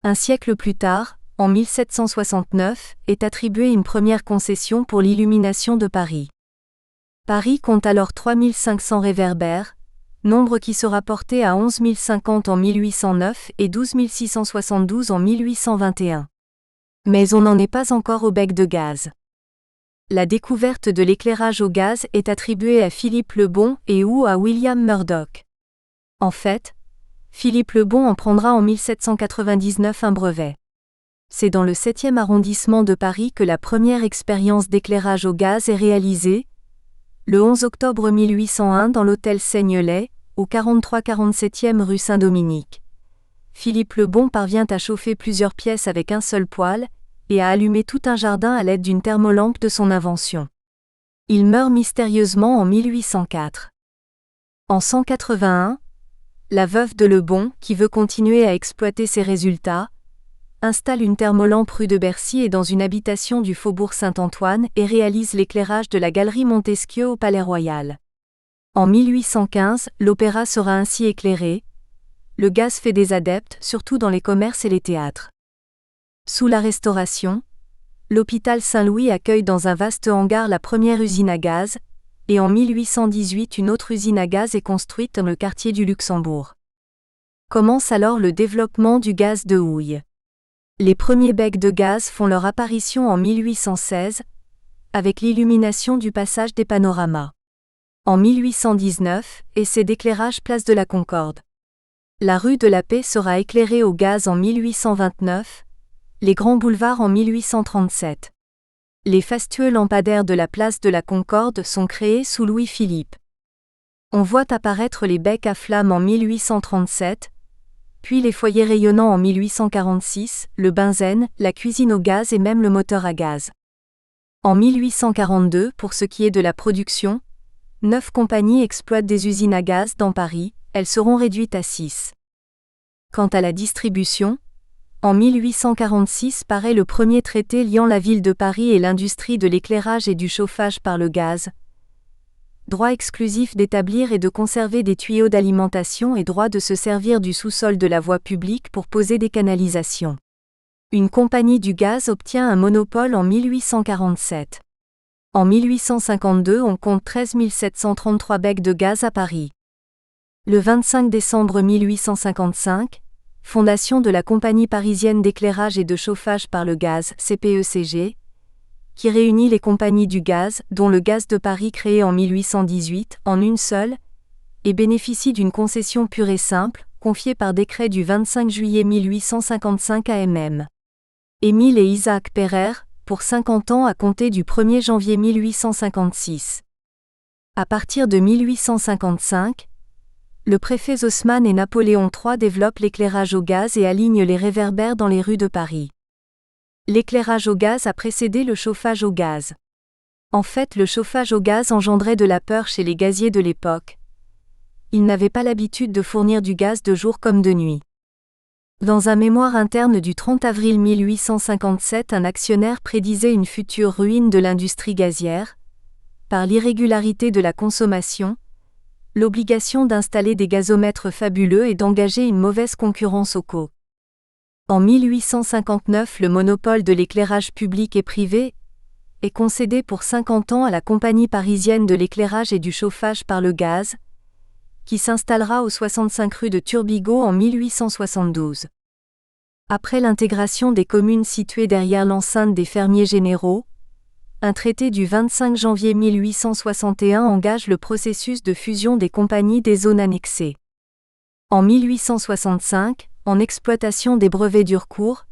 Un siècle plus tard, en 1769, est attribuée une première concession pour l'illumination de Paris. Paris compte alors 3500 réverbères, nombre qui sera porté à 11 050 en 1809 et 12 672 en 1821. Mais on n'en est pas encore au bec de gaz. La découverte de l'éclairage au gaz est attribuée à Philippe le Bon et ou à William Murdoch. En fait, Philippe le Bon en prendra en 1799 un brevet. C'est dans le 7e arrondissement de Paris que la première expérience d'éclairage au gaz est réalisée, le 11 octobre 1801 dans l'hôtel Seignelay, au 43-47e rue Saint-Dominique. Philippe le Bon parvient à chauffer plusieurs pièces avec un seul poêle, et à allumer tout un jardin à l'aide d'une thermolampe de son invention. Il meurt mystérieusement en 1804. En 181, la veuve de Le Bon, qui veut continuer à exploiter ses résultats, installe une thermolampe rue de Bercy et dans une habitation du faubourg Saint-Antoine et réalise l'éclairage de la galerie Montesquieu au Palais Royal. En 1815, l'opéra sera ainsi éclairé. Le gaz fait des adeptes, surtout dans les commerces et les théâtres. Sous la Restauration, l'hôpital Saint-Louis accueille dans un vaste hangar la première usine à gaz, et en 1818 une autre usine à gaz est construite dans le quartier du Luxembourg. Commence alors le développement du gaz de houille. Les premiers becs de gaz font leur apparition en 1816, avec l'illumination du passage des panoramas. En 1819, essai d'éclairage place de la Concorde. La rue de la Paix sera éclairée au gaz en 1829, les grands boulevards en 1837. Les fastueux lampadaires de la place de la Concorde sont créés sous Louis-Philippe. On voit apparaître les becs à flammes en 1837, puis les foyers rayonnants en 1846, le benzène, la cuisine au gaz et même le moteur à gaz. En 1842, pour ce qui est de la production, 9 compagnies exploitent des usines à gaz dans Paris, elles seront réduites à 6. Quant à la distribution, en 1846 paraît le premier traité liant la ville de Paris et l'industrie de l'éclairage et du chauffage par le gaz. Droit exclusif d'établir et de conserver des tuyaux d'alimentation et droit de se servir du sous-sol de la voie publique pour poser des canalisations. Une compagnie du gaz obtient un monopole en 1847. En 1852, on compte 13 733 becs de gaz à Paris. Le 25 décembre 1855, fondation de la Compagnie parisienne d'éclairage et de chauffage par le gaz, CPECG, qui réunit les compagnies du gaz, dont le Gaz de Paris créé en 1818, en une seule, et bénéficie d'une concession pure et simple, confiée par décret du 25 juillet 1855 à MM. Émile et Isaac Pereire, pour 50 ans à compter du 1er janvier 1856. À partir de 1855, le préfet Haussmann et Napoléon III développent l'éclairage au gaz et alignent les réverbères dans les rues de Paris. L'éclairage au gaz a précédé le chauffage au gaz. En fait, le chauffage au gaz engendrait de la peur chez les gaziers de l'époque. Ils n'avaient pas l'habitude de fournir du gaz de jour comme de nuit. Dans un mémoire interne du 30 avril 1857, un actionnaire prédisait une future ruine de l'industrie gazière, par l'irrégularité de la consommation, l'obligation d'installer des gazomètres fabuleux et d'engager une mauvaise concurrence au co. En 1859, le monopole de l'éclairage public et privé est concédé pour 50 ans à la Compagnie parisienne de l'éclairage et du chauffage par le gaz, qui s'installera au 65 rue de Turbigo en 1872. Après l'intégration des communes situées derrière l'enceinte des fermiers généraux, un traité du 25 janvier 1861 engage le processus de fusion des compagnies des zones annexées. En 1865, en exploitation des brevets d'Urcourt,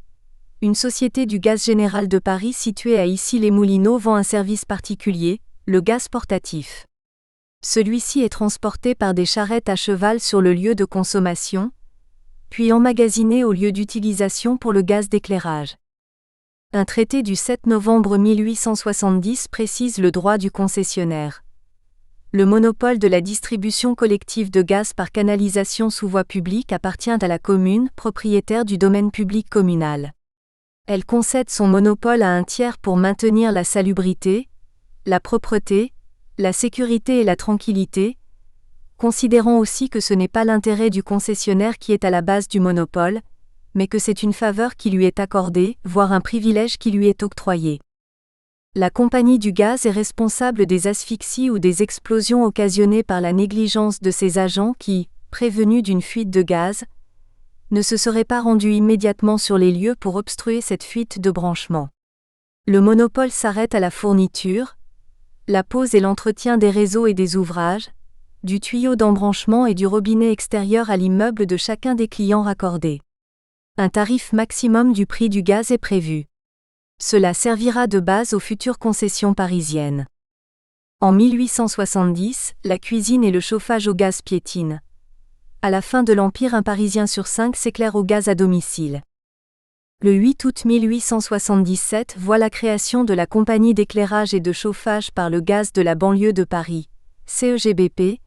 une société du gaz général de Paris située à Issy-les-Moulineaux vend un service particulier, le gaz portatif. Celui-ci est transporté par des charrettes à cheval sur le lieu de consommation, puis emmagasiné au lieu d'utilisation pour le gaz d'éclairage. Un traité du 7 novembre 1870 précise le droit du concessionnaire. Le monopole de la distribution collective de gaz par canalisation sous voie publique appartient à la commune, propriétaire du domaine public communal. Elle concède son monopole à un tiers pour maintenir la salubrité, la propreté, la sécurité et la tranquillité, considérant aussi que ce n'est pas l'intérêt du concessionnaire qui est à la base du monopole, mais que c'est une faveur qui lui est accordée, voire un privilège qui lui est octroyé. La compagnie du gaz est responsable des asphyxies ou des explosions occasionnées par la négligence de ses agents qui, prévenus d'une fuite de gaz, ne se seraient pas rendus immédiatement sur les lieux pour obstruer cette fuite de branchement. Le monopole s'arrête à la fourniture, la pose et l'entretien des réseaux et des ouvrages, du tuyau d'embranchement et du robinet extérieur à l'immeuble de chacun des clients raccordés. Un tarif maximum du prix du gaz est prévu. Cela servira de base aux futures concessions parisiennes. En 1870, la cuisine et le chauffage au gaz piétinent. À la fin de l'Empire, un Parisien sur 5 s'éclaire au gaz à domicile. Le 8 août 1877 voit la création de la Compagnie d'éclairage et de chauffage par le gaz de la banlieue de Paris, CEGBP,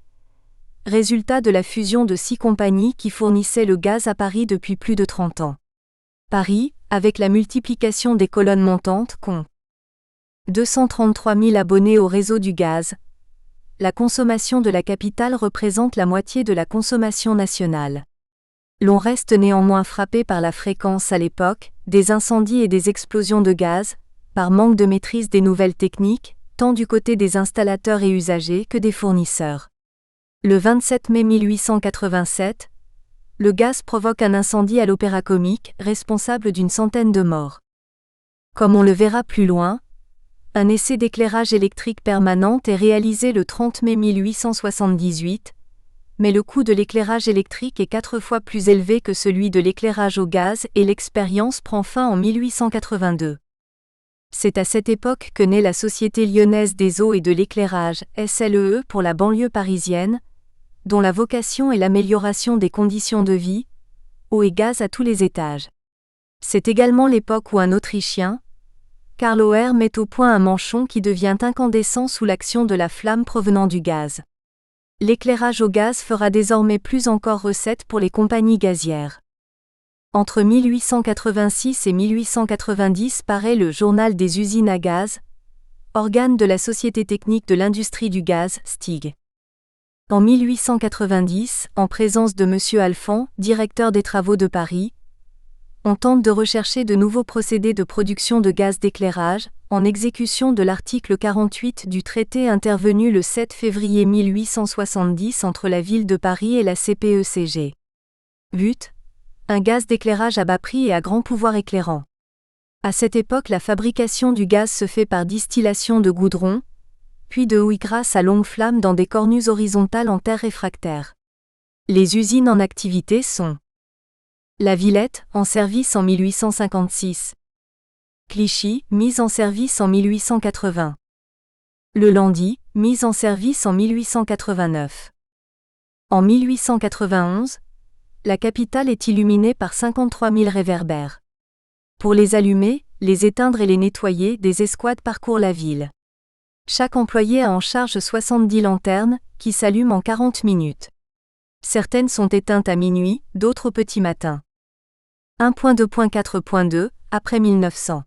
résultat de la fusion de 6 compagnies qui fournissaient le gaz à Paris depuis plus de 30 ans. Paris, avec la multiplication des colonnes montantes, compte 233 000 abonnés au réseau du gaz. La consommation de la capitale représente la moitié de la consommation nationale. L'on reste néanmoins frappé par la fréquence à l'époque, des incendies et des explosions de gaz, par manque de maîtrise des nouvelles techniques, tant du côté des installateurs et usagers que des fournisseurs. Le 27 mai 1887, le gaz provoque un incendie à l'Opéra-Comique, responsable d'une centaine de morts. Comme on le verra plus loin, Un essai d'éclairage électrique permanent est réalisé le 30 mai 1878, mais le coût de l'éclairage électrique est 4 fois plus élevé que celui de l'éclairage au gaz et l'expérience prend fin en 1882. C'est à cette époque que naît la Société lyonnaise des eaux et de l'éclairage, SLEE pour la banlieue parisienne, dont la vocation est l'amélioration des conditions de vie, eau et gaz à tous les étages. C'est également l'époque où un Autrichien, Karl Auer, met au point un manchon qui devient incandescent sous l'action de la flamme provenant du gaz. L'éclairage au gaz fera désormais plus encore recette pour les compagnies gazières. Entre 1886 et 1890 paraît le Journal des usines à gaz, organe de la Société technique de l'industrie du gaz, STIG. En 1890, en présence de M. Alphand, directeur des travaux de Paris, on tente de rechercher de nouveaux procédés de production de gaz d'éclairage, en exécution de l'article 48 du traité intervenu le 7 février 1870 entre la ville de Paris et la CPECG. But : un gaz d'éclairage à bas prix et à grand pouvoir éclairant. À cette époque, la fabrication du gaz se fait par distillation de goudron, puis de houille grasse à longue flamme dans des cornues horizontales en terre réfractaire. Les usines en activité sont La Villette, en service en 1856. Clichy, mise en service en 1880. Le Landy, mise en service en 1889. En 1891, la capitale est illuminée par 53 000 réverbères. Pour les allumer, les éteindre et les nettoyer, des escouades parcourent la ville. Chaque employé a en charge 70 lanternes, qui s'allument en 40 minutes. Certaines sont éteintes à minuit, d'autres au petit matin. 1.2.4.2, après 1900.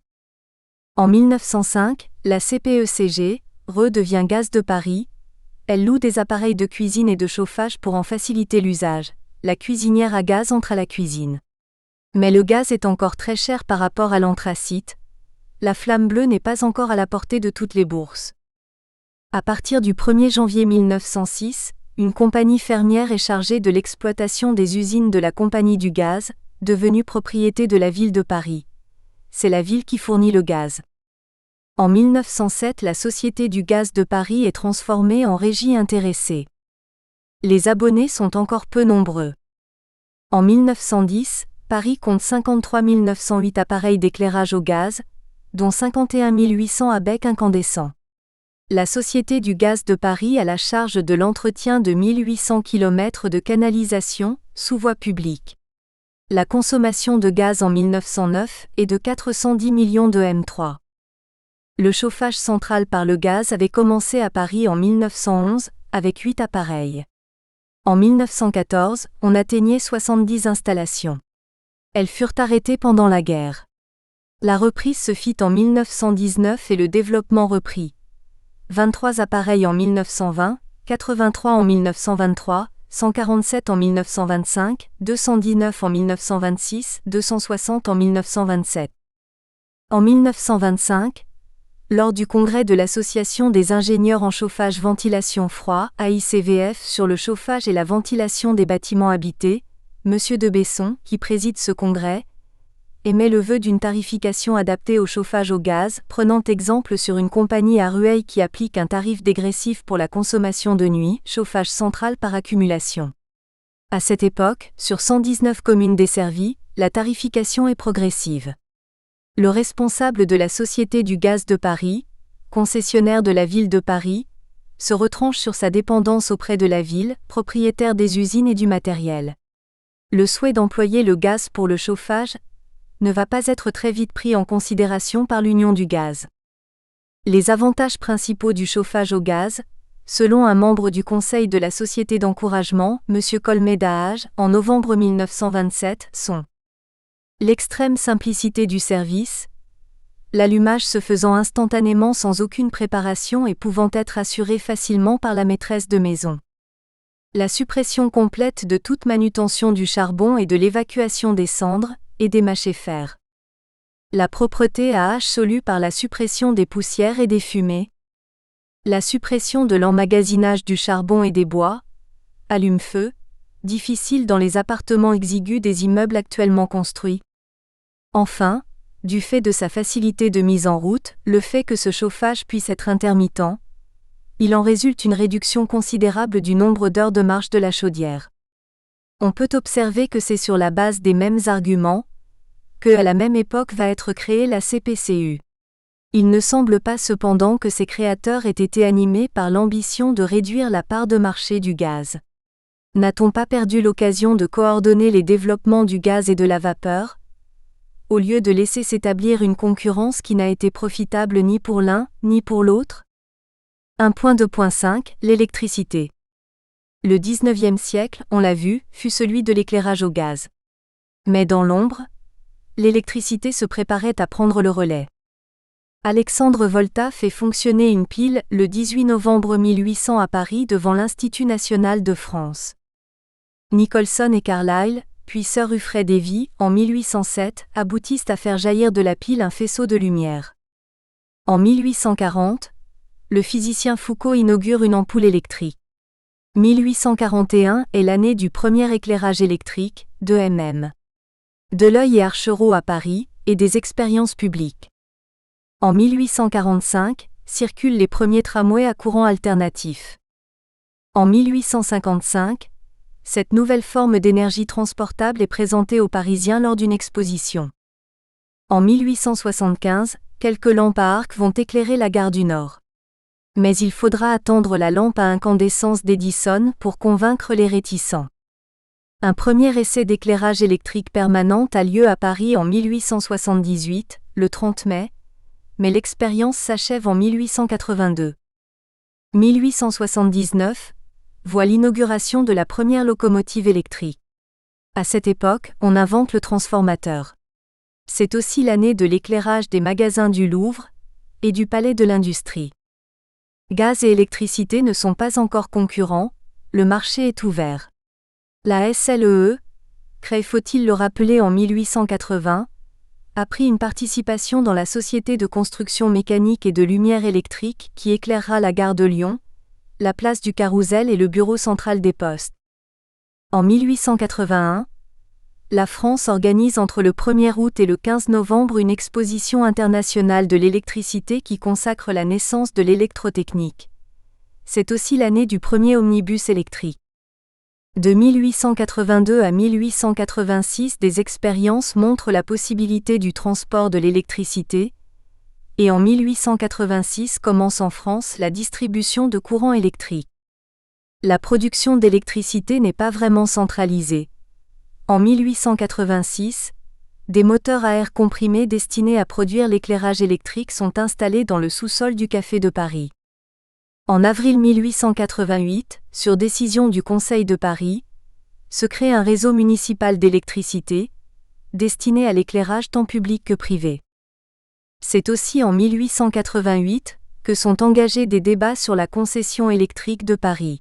En 1905, la CPECG, redevient Gaz de Paris. Elle loue des appareils de cuisine et de chauffage pour en faciliter l'usage. La cuisinière à gaz entre à la cuisine. Mais le gaz est encore très cher par rapport à l'anthracite. La flamme bleue n'est pas encore à la portée de toutes les bourses. À partir du 1er janvier 1906, une compagnie fermière est chargée de l'exploitation des usines de la Compagnie du gaz, devenue propriété de la ville de Paris. C'est la ville qui fournit le gaz. En 1907, la Société du gaz de Paris est transformée en régie intéressée. Les abonnés sont encore peu nombreux. En 1910, Paris compte 53 908 appareils d'éclairage au gaz, dont 51 800 à bec incandescent. La Société du gaz de Paris a la charge de l'entretien de 1800 km de canalisation, sous voie publique. La consommation de gaz en 1909 est de 410 millions de m3. Le chauffage central par le gaz avait commencé à Paris en 1911, avec 8 appareils. En 1914, on atteignait 70 installations. Elles furent arrêtées pendant la guerre. La reprise se fit en 1919 et le développement reprit. 23 appareils en 1920, 83 en 1923, 147 en 1925, 219 en 1926, 260 en 1927. En 1925, lors du congrès de l'Association des ingénieurs en chauffage ventilation froid, AICVF, sur le chauffage et la ventilation des bâtiments habités, M. de Besson, qui préside ce congrès, émet le vœu d'une tarification adaptée au chauffage au gaz, prenant exemple sur une compagnie à Rueil qui applique un tarif dégressif pour la consommation de nuit, chauffage central par accumulation. À cette époque, sur 119 communes desservies, la tarification est progressive. Le responsable de la Société du gaz de Paris, concessionnaire de la ville de Paris, se retranche sur sa dépendance auprès de la ville, propriétaire des usines et du matériel. Le souhait d'employer le gaz pour le chauffage ne va pas être très vite pris en considération par l'Union du gaz. Les avantages principaux du chauffage au gaz, selon un membre du conseil de la Société d'encouragement, M. Colmet-Dahage, en novembre 1927, sont l'extrême simplicité du service, l'allumage se faisant instantanément sans aucune préparation et pouvant être assuré facilement par la maîtresse de maison. La suppression complète de toute manutention du charbon et de l'évacuation des cendres, et des mâchers-fer. La propreté absolue par la suppression des poussières et des fumées. La suppression de l'emmagasinage du charbon et des bois, allume-feu, difficile dans les appartements exigus des immeubles actuellement construits. Enfin, du fait de sa facilité de mise en route, le fait que ce chauffage puisse être intermittent, il en résulte une réduction considérable du nombre d'heures de marche de la chaudière. On peut observer que c'est sur la base des mêmes arguments que à la même époque va être créée la CPCU. Il ne semble pas cependant que ses créateurs aient été animés par l'ambition de réduire la part de marché du gaz. N'a-t-on pas perdu l'occasion de coordonner les développements du gaz et de la vapeur, au lieu de laisser s'établir une concurrence qui n'a été profitable ni pour l'un, ni pour l'autre ? 1.2.5 L'électricité. Le 19e siècle, on l'a vu, fut celui de l'éclairage au gaz. Mais dans l'ombre, l'électricité se préparait à prendre le relais. Alexandre Volta fait fonctionner une pile le 18 novembre 1800 à Paris devant l'Institut national de France. Nicholson et Carlyle, puis Sir Humphrey Davy, en 1807, aboutissent à faire jaillir de la pile un faisceau de lumière. En 1840, le physicien Foucault inaugure une ampoule électrique. 1841 est l'année du premier éclairage électrique, 2 mm. Deleuil et Archereau à Paris, et des expériences publiques. En 1845, circulent les premiers tramways à courant alternatif. En 1855, cette nouvelle forme d'énergie transportable est présentée aux Parisiens lors d'une exposition. En 1875, quelques lampes à arc vont éclairer la gare du Nord. Mais il faudra attendre la lampe à incandescence d'Edison pour convaincre les réticents. Un premier essai d'éclairage électrique permanent a lieu à Paris en 1878, le 30 mai, mais l'expérience s'achève en 1882. 1879 voit l'inauguration de la première locomotive électrique. À cette époque, on invente le transformateur. C'est aussi l'année de l'éclairage des magasins du Louvre et du Palais de l'Industrie. Gaz et électricité ne sont pas encore concurrents, le marché est ouvert. La SLEE, créée faut-il le rappeler en 1880, a pris une participation dans la société de construction mécanique et de lumière électrique qui éclairera la gare de Lyon, la place du Carrousel et le bureau central des postes. En 1881, la France organise entre le 1er août et le 15 novembre une exposition internationale de l'électricité qui consacre la naissance de l'électrotechnique. C'est aussi l'année du premier omnibus électrique. De 1882 à 1886, des expériences montrent la possibilité du transport de l'électricité, et en 1886 commence en France la distribution de courant électrique. La production d'électricité n'est pas vraiment centralisée. En 1886, des moteurs à air comprimé destinés à produire l'éclairage électrique sont installés dans le sous-sol du Café de Paris. En avril 1888, sur décision du Conseil de Paris, se crée un réseau municipal d'électricité, destiné à l'éclairage tant public que privé. C'est aussi en 1888 que sont engagés des débats sur la concession électrique de Paris.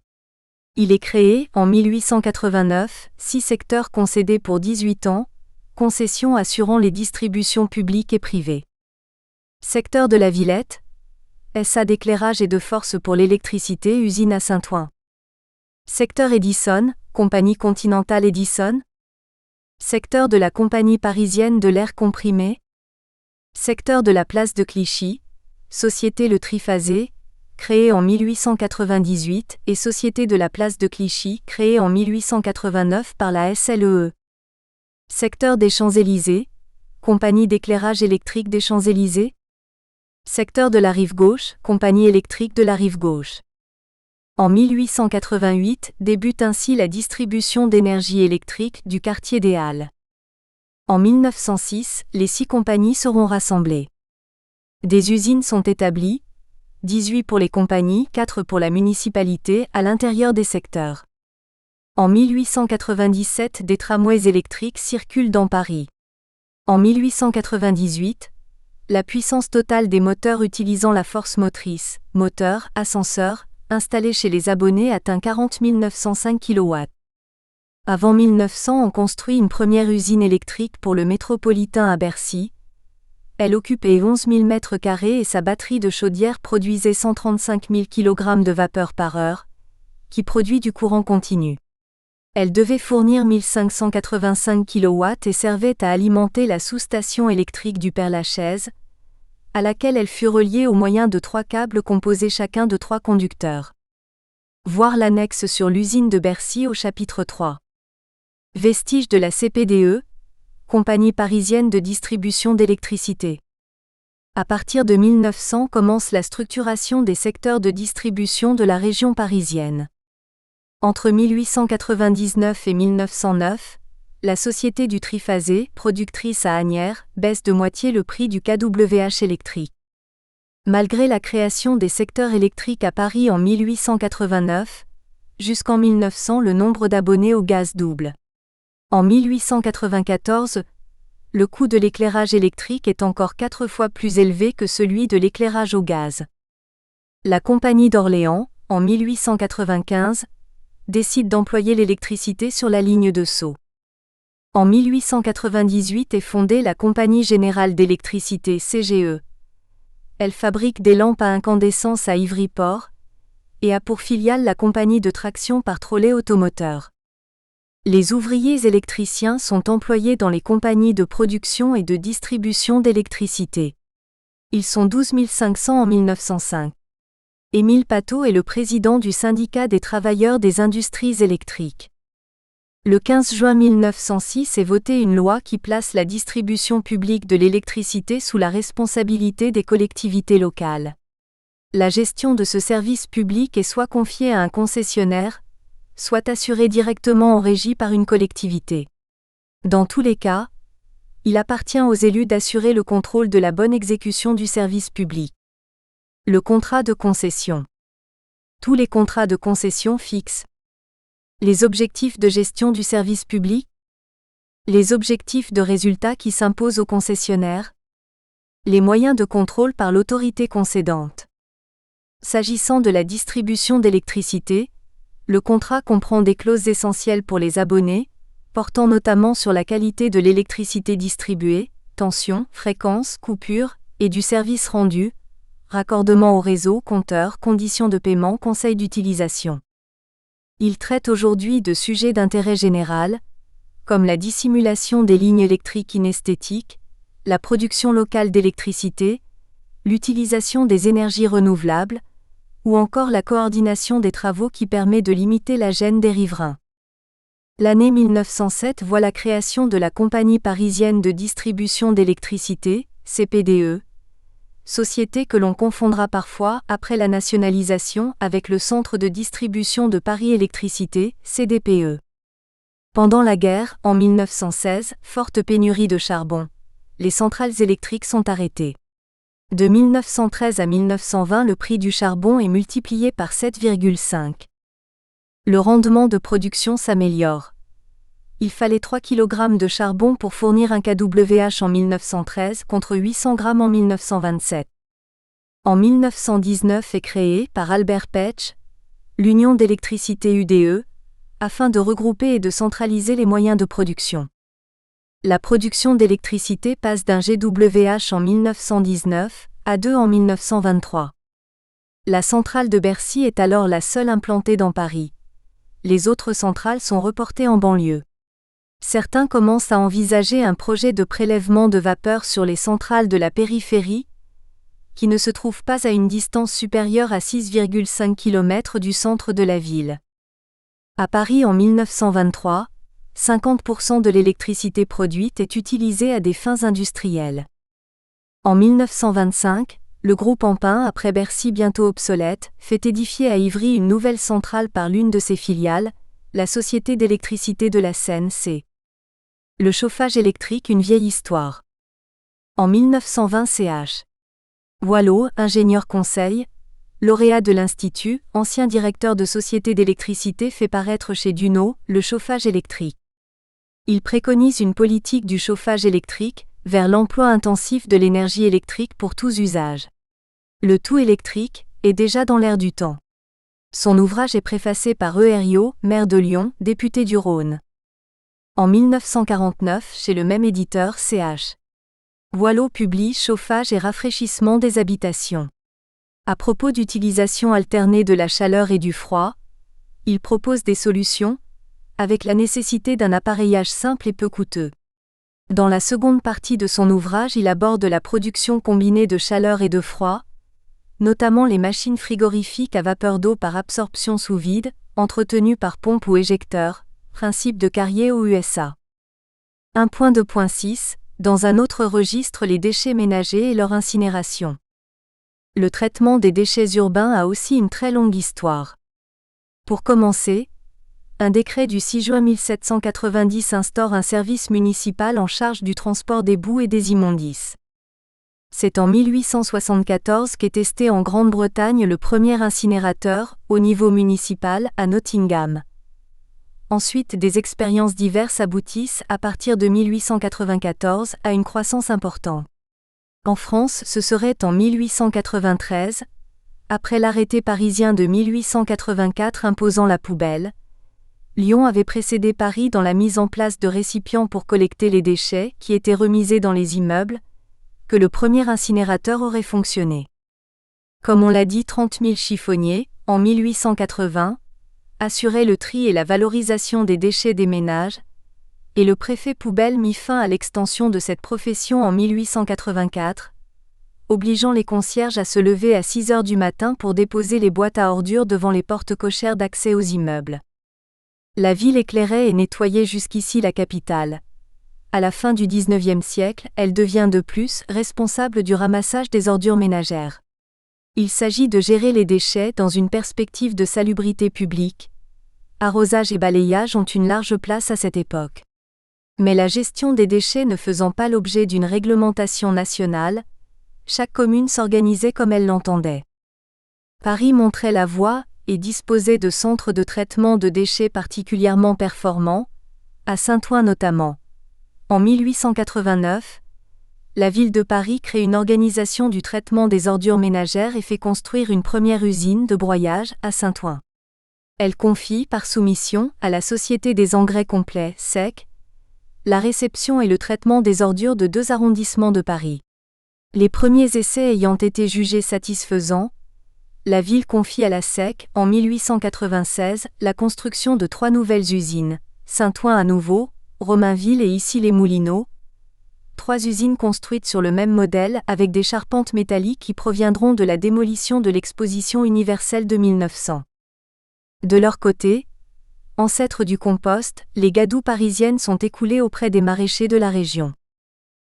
Il est créé, en 1889, 6 secteurs concédés pour 18 ans, concessions assurant les distributions publiques et privées. Secteur de la Villette, SA d'éclairage et de force pour l'électricité, usine à Saint-Ouen. Secteur Edison, Compagnie Continentale Edison. Secteur de la Compagnie parisienne de l'air comprimé. Secteur de la place de Clichy, Société Le Triphasé, créée en 1898, et Société de la place de Clichy, créée en 1889 par la SLEE. Secteur des Champs-Élysées, Compagnie d'éclairage électrique des Champs-Élysées. Secteur de la Rive Gauche, Compagnie électrique de la Rive Gauche. En 1888 débute ainsi la distribution d'énergie électrique du quartier des Halles. En 1906, les 6 compagnies seront rassemblées. Des usines sont établies, 18 pour les compagnies, 4 pour la municipalité, à l'intérieur des secteurs. En 1897, des tramways électriques circulent dans Paris. En 1898, la puissance totale des moteurs utilisant la force motrice, moteur, ascenseur, installés chez les abonnés atteint 40 905 kW. Avant 1900, on construit une première usine électrique pour le métropolitain à Bercy. Elle occupait 11 000 m² et sa batterie de chaudière produisait 135 000 kg de vapeur par heure, qui produit du courant continu. Elle devait fournir 1585 kW et servait à alimenter la sous-station électrique du Père-Lachaise, à laquelle elle fut reliée au moyen de 3 câbles composés chacun de 3 conducteurs. Voir l'annexe sur l'usine de Bercy au chapitre 3. Vestiges de la CPDE, compagnie parisienne de distribution d'électricité. À partir de 1900 commence la structuration des secteurs de distribution de la région parisienne. Entre 1899 et 1909, la société du triphasé, productrice à Asnières, baisse de moitié le prix du kWh électrique. Malgré la création des secteurs électriques à Paris en 1889, jusqu'en 1900 le nombre d'abonnés au gaz double. En 1894, le coût de l'éclairage électrique est encore 4 fois plus élevé que celui de l'éclairage au gaz. La Compagnie d'Orléans, en 1895, décide d'employer l'électricité sur la ligne de Sceaux. En 1898 est fondée la Compagnie Générale d'Électricité CGE. Elle fabrique des lampes à incandescence à Ivry-Port et a pour filiale la compagnie de traction par trolley automoteur. Les ouvriers électriciens sont employés dans les compagnies de production et de distribution d'électricité. Ils sont 12 500 en 1905. Émile Patot est le président du syndicat des travailleurs des industries électriques. Le 15 juin 1906 est votée une loi qui place la distribution publique de l'électricité sous la responsabilité des collectivités locales. La gestion de ce service public est soit confiée à un concessionnaire, soit assurée directement en régie par une collectivité. Dans tous les cas, il appartient aux élus d'assurer le contrôle de la bonne exécution du service public. Le contrat de concession. Tous les contrats de concession fixent les objectifs de gestion du service public, les objectifs de résultat qui s'imposent aux concessionnaires, les moyens de contrôle par l'autorité concédante. S'agissant de la distribution d'électricité, le contrat comprend des clauses essentielles pour les abonnés, portant notamment sur la qualité de l'électricité distribuée, tension, fréquence, coupure, et du service rendu, raccordement au réseau, compteur, conditions de paiement, conseil d'utilisation. Il traite aujourd'hui de sujets d'intérêt général, comme la dissimulation des lignes électriques inesthétiques, la production locale d'électricité, l'utilisation des énergies renouvelables, ou encore la coordination des travaux qui permet de limiter la gêne des riverains. L'année 1907 voit la création de la Compagnie parisienne de distribution d'électricité, CPDE, société que l'on confondra parfois, après la nationalisation, avec le Centre de distribution de Paris Électricité, CDPE. Pendant la guerre, en 1916, forte pénurie de charbon. Les centrales électriques sont arrêtées. De 1913 à 1920, le prix du charbon est multiplié par 7,5. Le rendement de production s'améliore. Il fallait 3 kg de charbon pour fournir un kWh en 1913 contre 800 g en 1927. En 1919 est créée, par Albert Petsch, l'Union d'électricité UDE, afin de regrouper et de centraliser les moyens de production. La production d'électricité passe d'un GWh en 1919 à 2 en 1923. La centrale de Bercy est alors la seule implantée dans Paris. Les autres centrales sont reportées en banlieue. Certains commencent à envisager un projet de prélèvement de vapeur sur les centrales de la périphérie, qui ne se trouvent pas à une distance supérieure à 6,5 km du centre de la ville. À Paris en 1923, 50% de l'électricité produite est utilisée à des fins industrielles. En 1925, le groupe Ampin, après Bercy bientôt obsolète, fait édifier à Ivry une nouvelle centrale par l'une de ses filiales, la Société d'électricité de la Seine C. Le chauffage électrique, une vieille histoire. En 1920, Ch. Boileau, ingénieur conseil, lauréat de l'Institut, ancien directeur de société d'électricité, fait paraître chez Duno le chauffage électrique. Il préconise une politique du chauffage électrique, vers l'emploi intensif de l'énergie électrique pour tous usages. Le tout électrique est déjà dans l'air du temps. Son ouvrage est préfacé par E. Herriot, maire de Lyon, député du Rhône. En 1949, chez le même éditeur, Ch. Boileau publie Chauffage et rafraîchissement des habitations. À propos d'utilisation alternée de la chaleur et du froid, il propose des solutions, avec la nécessité d'un appareillage simple et peu coûteux. Dans la seconde partie de son ouvrage, il aborde la production combinée de chaleur et de froid, notamment les machines frigorifiques à vapeur d'eau par absorption sous vide, entretenues par pompe ou éjecteur, principe de Carrier aux USA. 1.2.6 Dans un autre registre, les déchets ménagers et leur incinération. Le traitement des déchets urbains a aussi une très longue histoire. Pour commencer, un décret du 6 juin 1790 instaure un service municipal en charge du transport des boues et des immondices. C'est en 1874 qu'est testé en Grande-Bretagne le premier incinérateur, au niveau municipal, à Nottingham. Ensuite, des expériences diverses aboutissent, à partir de 1894, à une croissance importante. En France, ce serait en 1893, après l'arrêté parisien de 1884 imposant la poubelle. Lyon avait précédé Paris dans la mise en place de récipients pour collecter les déchets qui étaient remisés dans les immeubles, que le premier incinérateur aurait fonctionné. Comme on l'a dit, 30 000 chiffonniers, en 1880, assuraient le tri et la valorisation des déchets des ménages, et le préfet poubelle mit fin à l'extension de cette profession en 1884, obligeant les concierges à se lever à 6 heures du matin pour déposer les boîtes à ordures devant les portes cochères d'accès aux immeubles. La ville éclairait et nettoyait jusqu'ici la capitale. À la fin du XIXe siècle, elle devient de plus responsable du ramassage des ordures ménagères. Il s'agit de gérer les déchets dans une perspective de salubrité publique. Arrosage et balayage ont une large place à cette époque. Mais la gestion des déchets ne faisant pas l'objet d'une réglementation nationale, chaque commune s'organisait comme elle l'entendait. Paris montrait la voie et disposait de centres de traitement de déchets particulièrement performants, à Saint-Ouen notamment. En 1889, la ville de Paris crée une organisation du traitement des ordures ménagères et fait construire une première usine de broyage à Saint-Ouen. Elle confie, par soumission, à la Société des engrais complets, SEC, la réception et le traitement des ordures de 2 arrondissements de Paris. Les premiers essais ayant été jugés satisfaisants, la ville confie à la SEC, en 1896, la construction de 3 nouvelles usines, Saint-Ouen à nouveau, Romainville et Issy-les-Moulineaux, 3 usines construites sur le même modèle avec des charpentes métalliques qui proviendront de la démolition de l'Exposition universelle de 1900. De leur côté, ancêtres du compost, les gadous parisiennes sont écoulées auprès des maraîchers de la région.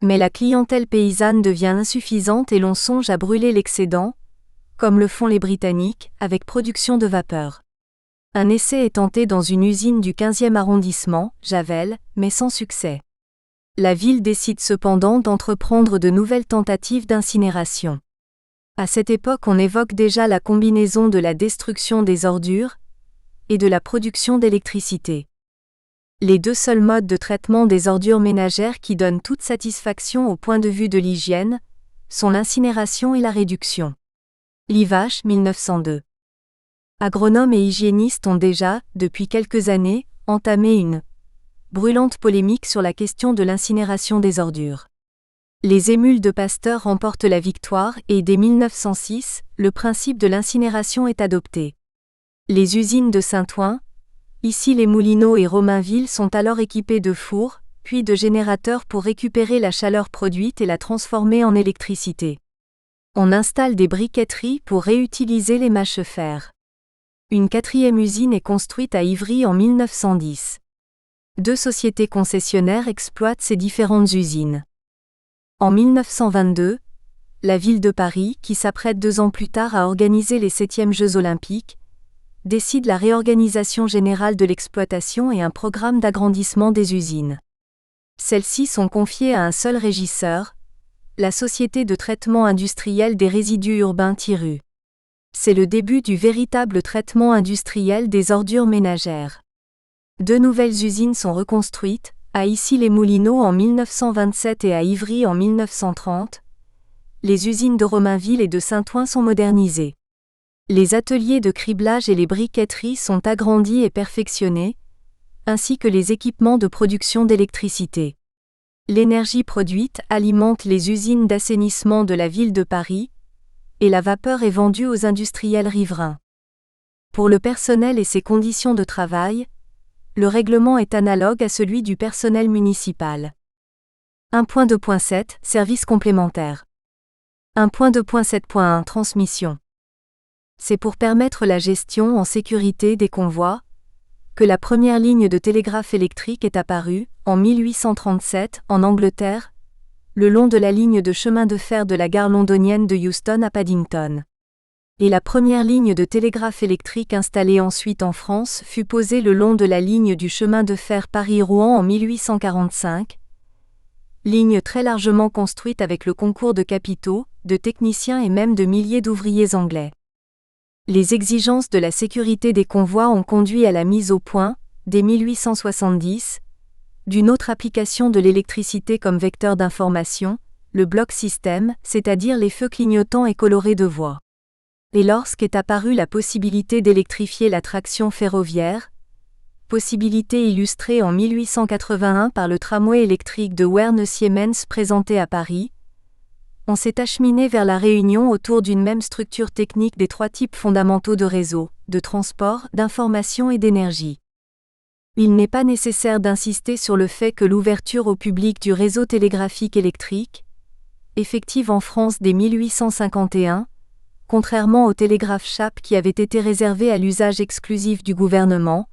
Mais la clientèle paysanne devient insuffisante et l'on songe à brûler l'excédent, comme le font les Britanniques, avec production de vapeur. Un essai est tenté dans une usine du 15e arrondissement, Javel, mais sans succès. La ville décide cependant d'entreprendre de nouvelles tentatives d'incinération. À cette époque, on évoque déjà la combinaison de la destruction des ordures et de la production d'électricité. Les 2 seuls modes de traitement des ordures ménagères qui donnent toute satisfaction au point de vue de l'hygiène sont l'incinération et la réduction. Livache, 1902. Agronomes et hygiénistes ont déjà, depuis quelques années, entamé une brûlante polémique sur la question de l'incinération des ordures. Les émules de Pasteur remportent la victoire et dès 1906, le principe de l'incinération est adopté. Les usines de Saint-Ouen, Issy-les-Moulineaux et Romainville sont alors équipées de fours, puis de générateurs pour récupérer la chaleur produite et la transformer en électricité. On installe des briqueteries pour réutiliser les mâches-fer. Une 4e usine est construite à Ivry en 1910. 2 sociétés concessionnaires exploitent ces différentes usines. En 1922, la ville de Paris, qui s'apprête 2 ans plus tard à organiser les 7e Jeux olympiques, décide la réorganisation générale de l'exploitation et un programme d'agrandissement des usines. Celles-ci sont confiées à un seul régisseur, la Société de traitement industriel des résidus urbains TIRU. C'est le début du véritable traitement industriel des ordures ménagères. 2 nouvelles usines sont reconstruites, à Issy-les-Moulineaux en 1927 et à Ivry en 1930. Les usines de Romainville et de Saint-Ouen sont modernisées. Les ateliers de criblage et les briqueteries sont agrandis et perfectionnés, ainsi que les équipements de production d'électricité. L'énergie produite alimente les usines d'assainissement de la ville de Paris, et la vapeur est vendue aux industriels riverains. Pour le personnel et ses conditions de travail, le règlement est analogue à celui du personnel municipal. 1.2.7 Services complémentaires. 1.2.7.1 Transmission. C'est pour permettre la gestion en sécurité des convois que la première ligne de télégraphe électrique est apparue, en 1837, en Angleterre, le long de la ligne de chemin de fer de la gare londonienne de Euston à Paddington. Et la première ligne de télégraphe électrique installée ensuite en France fut posée le long de la ligne du chemin de fer Paris-Rouen en 1845, ligne très largement construite avec le concours de capitaux, de techniciens et même de milliers d'ouvriers anglais. Les exigences de la sécurité des convois ont conduit à la mise au point, dès 1870, d'une autre application de l'électricité comme vecteur d'information, le block system, c'est-à-dire les feux clignotants et colorés de voie. Et lorsqu'est apparue la possibilité d'électrifier la traction ferroviaire, possibilité illustrée en 1881 par le tramway électrique de Werner Siemens présenté à Paris, on s'est acheminé vers la réunion autour d'une même structure technique des trois types fondamentaux de réseau, de transport, d'information et d'énergie. Il n'est pas nécessaire d'insister sur le fait que l'ouverture au public du réseau télégraphique électrique, effective en France dès 1851, contrairement au télégraphe Chappe qui avait été réservé à l'usage exclusif du gouvernement,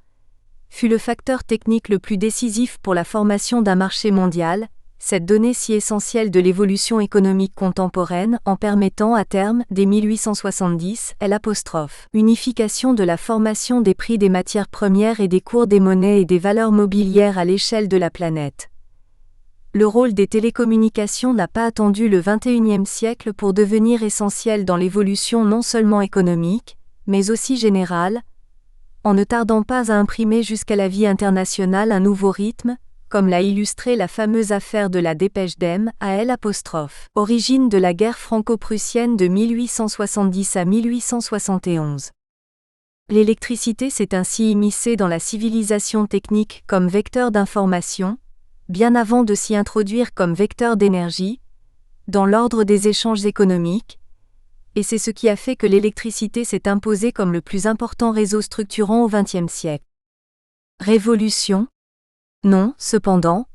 fut le facteur technique le plus décisif pour la formation d'un marché mondial, cette donnée si essentielle de l'évolution économique contemporaine en permettant à terme, dès 1870, unification de la formation des prix des matières premières et des cours des monnaies et des valeurs mobilières à l'échelle de la planète. Le rôle des télécommunications n'a pas attendu le XXIe siècle pour devenir essentiel dans l'évolution non seulement économique, mais aussi générale, en ne tardant pas à imprimer jusqu'à la vie internationale un nouveau rythme, comme l'a illustré la fameuse affaire de la dépêche d'M à L', origine de la guerre franco-prussienne de 1870 à 1871. L'électricité s'est ainsi immiscée dans la civilisation technique comme vecteur d'information, bien avant de s'y introduire comme vecteur d'énergie, dans l'ordre des échanges économiques, et c'est ce qui a fait que l'électricité s'est imposée comme le plus important réseau structurant au XXe siècle. Révolution ? Non, cependant.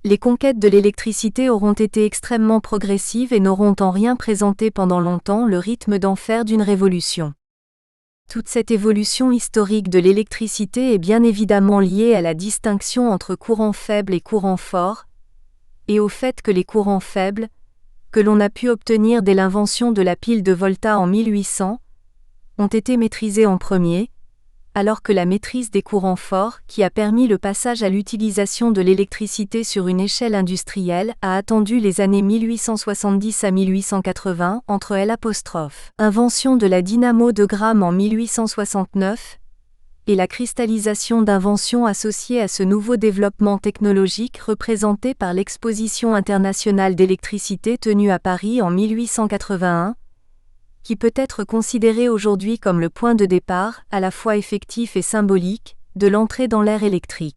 Les conquêtes de l'électricité auront été extrêmement progressives et n'auront en rien présenté pendant longtemps le rythme d'enfer d'une révolution. Toute cette évolution historique de l'électricité est bien évidemment liée à la distinction entre courants faibles et courants forts, et au fait que les courants faibles, que l'on a pu obtenir dès l'invention de la pile de Volta en 1800, ont été maîtrisés en premier, alors que la maîtrise des courants forts, qui a permis le passage à l'utilisation de l'électricité sur une échelle industrielle, a attendu les années 1870 à 1880 entre L', invention de la dynamo de Gramme en 1869, et la cristallisation d'inventions associées à ce nouveau développement technologique représenté par l'Exposition internationale d'électricité tenue à Paris en 1881, qui peut être considéré aujourd'hui comme le point de départ, à la fois effectif et symbolique, de l'entrée dans l'ère électrique.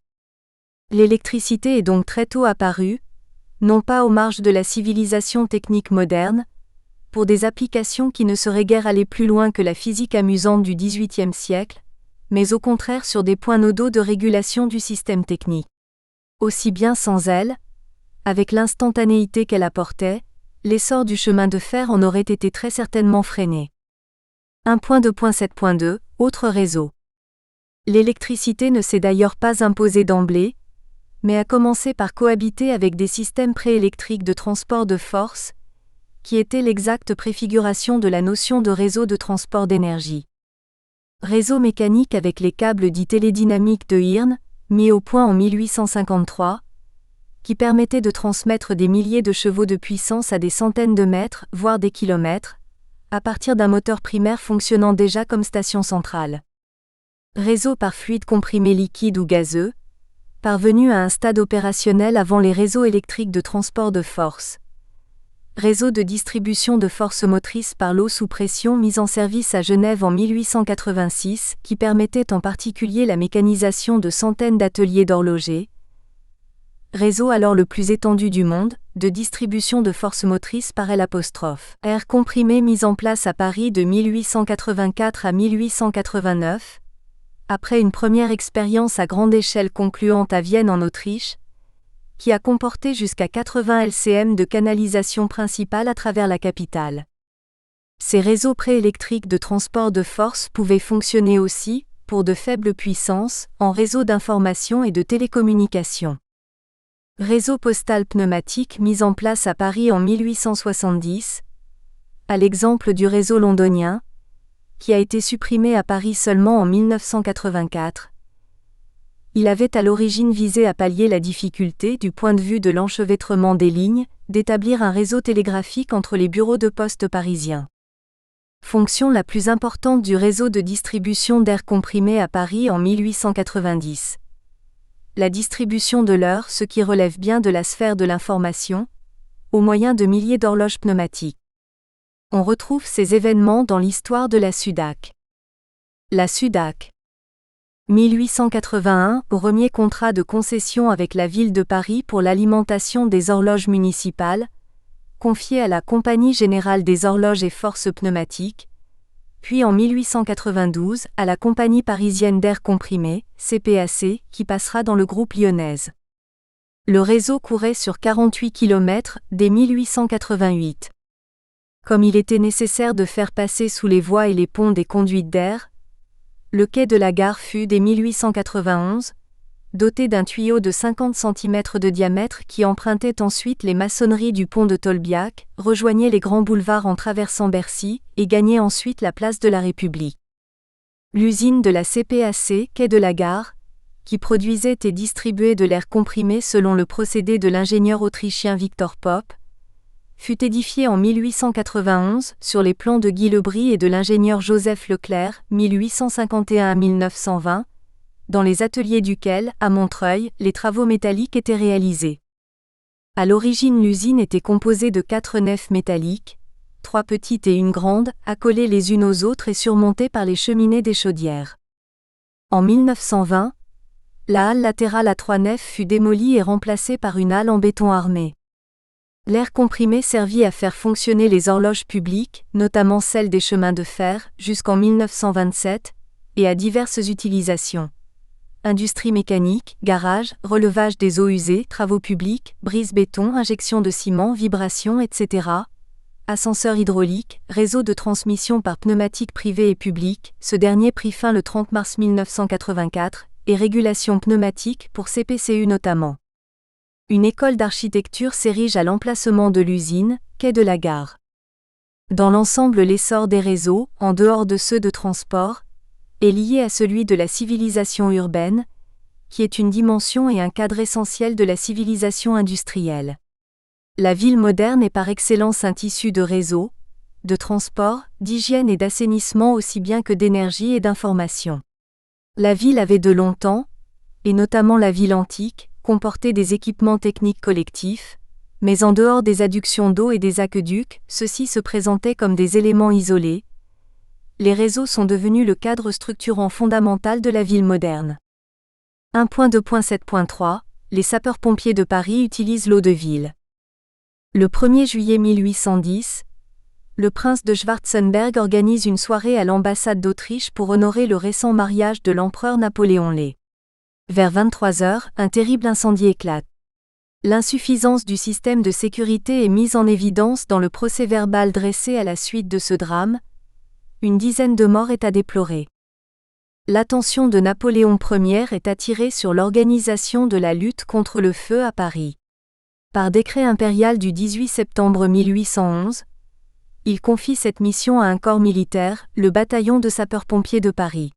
L'électricité est donc très tôt apparue, non pas aux marges de la civilisation technique moderne, pour des applications qui ne seraient guère allées plus loin que la physique amusante du XVIIIe siècle, mais au contraire sur des points nodaux de régulation du système technique. Aussi bien sans elle, avec l'instantanéité qu'elle apportait, l'essor du chemin de fer en aurait été très certainement freiné. 1.2.7.2 Autre réseau. L'électricité ne s'est d'ailleurs pas imposée d'emblée, mais a commencé par cohabiter avec des systèmes préélectriques de transport de force, qui étaient l'exacte préfiguration de la notion de réseau de transport d'énergie. Réseau mécanique avec les câbles dits télédynamiques de Hirn, mis au point en 1853, qui permettait de transmettre des milliers de chevaux de puissance à des centaines de mètres, voire des kilomètres, à partir d'un moteur primaire fonctionnant déjà comme station centrale. Réseau par fluide comprimé liquide ou gazeux, parvenu à un stade opérationnel avant les réseaux électriques de transport de force. Réseau de distribution de force motrice par l'eau sous pression mis en service à Genève en 1886, qui permettait en particulier la mécanisation de centaines d'ateliers d'horlogers. Réseau alors le plus étendu du monde, de distribution de force motrice par L'. Air comprimé mis en place à Paris de 1884 à 1889, après une première expérience à grande échelle concluante à Vienne en Autriche, qui a comporté jusqu'à 80 LCM de canalisation principale à travers la capitale. Ces réseaux préélectriques de transport de force pouvaient fonctionner aussi, pour de faibles puissances, en réseau d'information et de télécommunication. Réseau postal pneumatique mis en place à Paris en 1870, à l'exemple du réseau londonien, qui a été supprimé à Paris seulement en 1984. Il avait à l'origine visé à pallier la difficulté, du point de vue de l'enchevêtrement des lignes, d'établir un réseau télégraphique entre les bureaux de poste parisiens. Fonction la plus importante du réseau de distribution d'air comprimé à Paris en 1890. La distribution de l'heure, ce qui relève bien de la sphère de l'information, au moyen de milliers d'horloges pneumatiques. On retrouve ces événements dans l'histoire de la SUDAC. La SUDAC. 1881, premier contrat de concession avec la ville de Paris pour l'alimentation des horloges municipales, confié à la Compagnie Générale des Horloges et Forces Pneumatiques, puis en 1892 à la Compagnie Parisienne d'Air Comprimé, CPAC, qui passera dans le groupe Lyonnaise. Le réseau courait sur 48 km dès 1888. Comme il était nécessaire de faire passer sous les voies et les ponts des conduites d'air, le quai de la gare fut dès 1891 doté d'un tuyau de 50 cm de diamètre qui empruntait ensuite les maçonneries du pont de Tolbiac, rejoignait les grands boulevards en traversant Bercy, et gagnait ensuite la place de la République. L'usine de la CPAC, quai de la gare, qui produisait et distribuait de l'air comprimé selon le procédé de l'ingénieur autrichien Victor Popp, fut édifiée en 1891 sur les plans de Guy Lebris et de l'ingénieur Joseph Leclerc, 1851 à 1920, dans les ateliers duquel, à Montreuil, les travaux métalliques étaient réalisés. À l'origine, l'usine était composée de 4 nefs métalliques, 3 petites et une grande, accolées les unes aux autres et surmontées par les cheminées des chaudières. En 1920, la halle latérale à 3 nefs fut démolie et remplacée par une halle en béton armé. L'air comprimé servit à faire fonctionner les horloges publiques, notamment celles des chemins de fer, jusqu'en 1927, et à diverses utilisations. Industrie mécanique, garage, relevage des eaux usées, travaux publics, brise-béton, injection de ciment, vibration, etc. Ascenseur hydraulique, réseau de transmission par pneumatique privé et public, ce dernier prit fin le 30 mars 1984, et régulation pneumatique pour CPCU notamment. Une école d'architecture s'érige à l'emplacement de l'usine, quai de la gare. Dans l'ensemble, l'essor des réseaux, en dehors de ceux de transport, est lié à celui de la civilisation urbaine, qui est une dimension et un cadre essentiel de la civilisation industrielle. La ville moderne est par excellence un tissu de réseaux, de transport, d'hygiène et d'assainissement aussi bien que d'énergie et d'information. La ville avait de longtemps, et notamment la ville antique, comporté des équipements techniques collectifs, mais en dehors des adductions d'eau et des aqueducs, ceux-ci se présentaient comme des éléments isolés. Les réseaux sont devenus le cadre structurant fondamental de la ville moderne. 1.2.7.3 Les sapeurs-pompiers de Paris utilisent l'eau de ville. Le 1er juillet 1810, le prince de Schwarzenberg organise une soirée à l'ambassade d'Autriche pour honorer le récent mariage de l'empereur Napoléon Laie. Vers 23h, un terrible incendie éclate. L'insuffisance du système de sécurité est mise en évidence dans le procès-verbal dressé à la suite de ce drame. Une dizaine de morts est à déplorer. L'attention de Napoléon Ier est attirée sur l'organisation de la lutte contre le feu à Paris. Par décret impérial du 18 septembre 1811, il confie cette mission à un corps militaire, le bataillon de sapeurs-pompiers de Paris.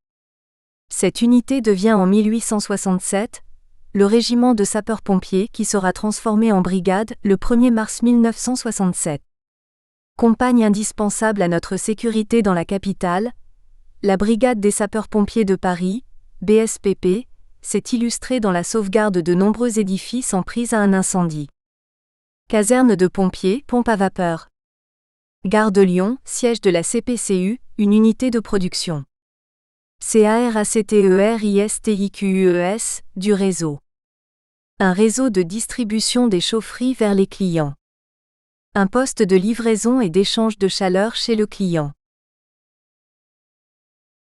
Cette unité devient en 1867 le régiment de sapeurs-pompiers qui sera transformé en brigade le 1er mars 1967. Compagne indispensable à notre sécurité dans la capitale, la brigade des sapeurs-pompiers de Paris, BSPP, s'est illustrée dans la sauvegarde de nombreux édifices en prise à un incendie. Caserne de pompiers, pompe à vapeur. Gare de Lyon, siège de la CPCU, une unité de production. CARACTERISTIQUES, du réseau. Un réseau de distribution des chaufferies vers les clients. Un poste de livraison et d'échange de chaleur chez le client.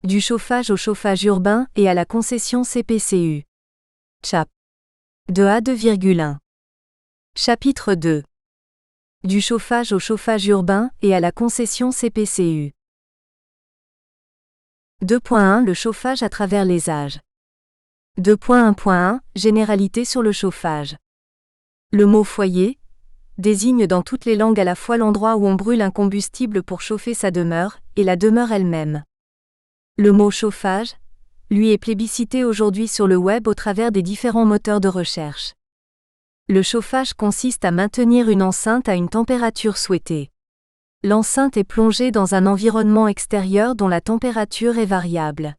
Du chauffage au chauffage urbain et à la concession CPCU. Chap. 2A 2,1. Chapitre 2. Du chauffage au chauffage urbain et à la concession CPCU. 2.1 Le chauffage à travers les âges. 2.1.1 Généralité sur le chauffage. Le mot foyer désigne dans toutes les langues à la fois l'endroit où on brûle un combustible pour chauffer sa demeure, et la demeure elle-même. Le mot chauffage, lui, est plébiscité aujourd'hui sur le web au travers des différents moteurs de recherche. Le chauffage consiste à maintenir une enceinte à une température souhaitée. L'enceinte est plongée dans un environnement extérieur dont la température est variable.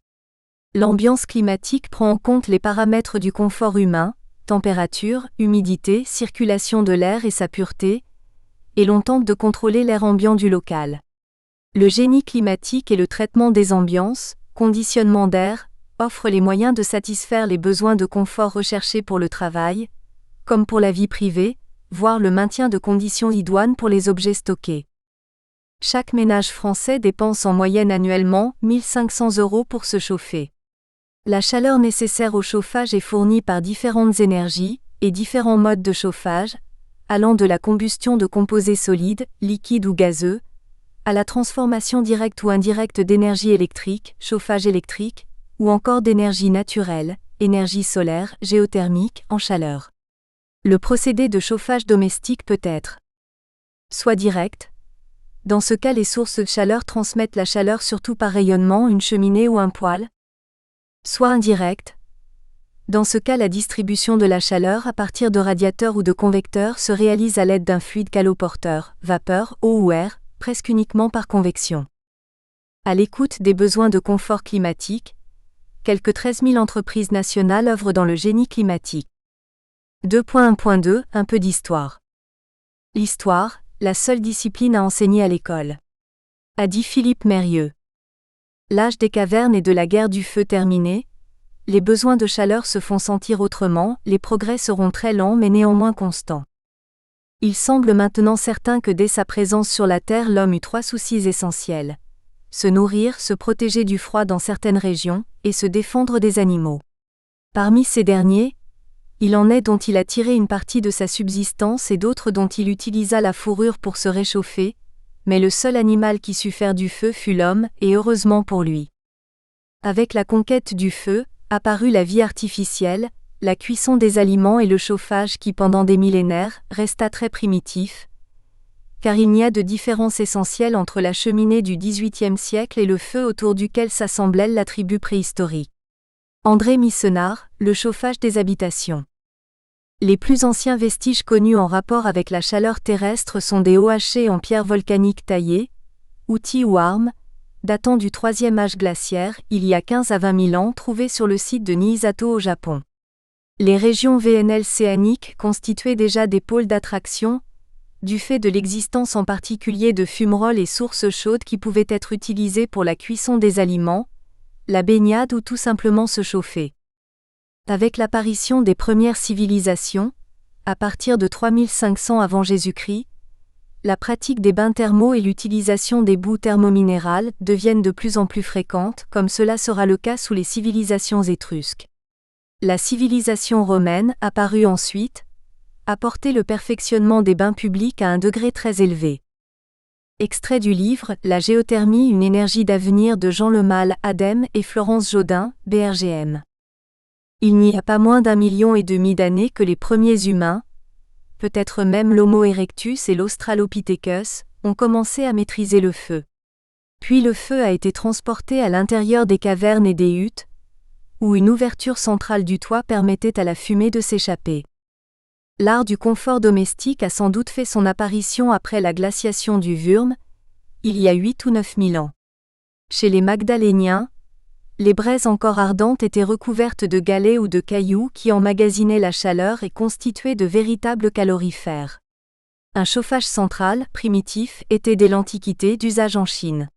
L'ambiance climatique prend en compte les paramètres du confort humain, température, humidité, circulation de l'air et sa pureté, et l'on tente de contrôler l'air ambiant du local. Le génie climatique et le traitement des ambiances, conditionnement d'air, offrent les moyens de satisfaire les besoins de confort recherchés pour le travail, comme pour la vie privée, voire le maintien de conditions idoines pour les objets stockés. Chaque ménage français dépense en moyenne annuellement 1 500 € pour se chauffer. La chaleur nécessaire au chauffage est fournie par différentes énergies et différents modes de chauffage, allant de la combustion de composés solides, liquides ou gazeux, à la transformation directe ou indirecte d'énergie électrique, chauffage électrique, ou encore d'énergie naturelle, énergie solaire, géothermique, en chaleur. Le procédé de chauffage domestique peut être soit direct. Dans ce cas, les sources de chaleur transmettent la chaleur surtout par rayonnement, une cheminée ou un poêle. Soit indirect. Dans ce cas, la distribution de la chaleur à partir de radiateurs ou de convecteurs se réalise à l'aide d'un fluide caloporteur, vapeur, eau ou air, presque uniquement par convection. À l'écoute des besoins de confort climatique, quelques 13 000 entreprises nationales œuvrent dans le génie climatique. 2.1.2 Un peu d'histoire. L'histoire, la seule discipline à enseigner à l'école. A dit Philippe Mérieux. L'âge des cavernes et de la guerre du feu terminé, les besoins de chaleur se font sentir autrement, les progrès seront très lents mais néanmoins constants. Il semble maintenant certain que dès sa présence sur la Terre, l'homme eut 3 soucis essentiels. Se nourrir, se protéger du froid dans certaines régions, et se défendre des animaux. Parmi ces derniers, il en est dont il a tiré une partie de sa subsistance et d'autres dont il utilisa la fourrure pour se réchauffer, mais le seul animal qui sut faire du feu fut l'homme, et heureusement pour lui. Avec la conquête du feu, apparut la vie artificielle, la cuisson des aliments et le chauffage qui pendant des millénaires resta très primitif, car il n'y a de différence essentielle entre la cheminée du XVIIIe siècle et le feu autour duquel s'assemblait la tribu préhistorique. André Missenard, Le chauffage des habitations. Les plus anciens vestiges connus en rapport avec la chaleur terrestre sont des hauts hachés en pierre volcanique taillée, outils ou armes, datant du IIIe âge glaciaire, il y a 15 à 20 000 ans, trouvés sur le site de Niisato au Japon. Les régions VNL-céaniques constituaient déjà des pôles d'attraction, du fait de l'existence en particulier de fumerolles et sources chaudes qui pouvaient être utilisées pour la cuisson des aliments, la baignade ou tout simplement se chauffer. Avec l'apparition des premières civilisations, à partir de 3500 avant Jésus-Christ, la pratique des bains thermaux et l'utilisation des boues thermominérales deviennent de plus en plus fréquentes, comme cela sera le cas sous les civilisations étrusques. La civilisation romaine, apparue ensuite, a porté le perfectionnement des bains publics à un degré très élevé. Extrait du livre « La géothermie, une énergie d'avenir » de Jean Lemal, ADEME et Florence Jodin, BRGM. Il n'y a pas moins d'1,5 million d'années que les premiers humains, peut-être même l'Homo erectus et l'Australopithecus, ont commencé à maîtriser le feu. Puis le feu a été transporté à l'intérieur des cavernes et des huttes, où une ouverture centrale du toit permettait à la fumée de s'échapper. L'art du confort domestique a sans doute fait son apparition après la glaciation du Würm, il y a 8 ou 9 000 ans. Chez les Magdaléniens, les braises encore ardentes étaient recouvertes de galets ou de cailloux qui emmagasinaient la chaleur et constituaient de véritables calorifères. Un chauffage central, primitif, était dès l'Antiquité d'usage en Chine.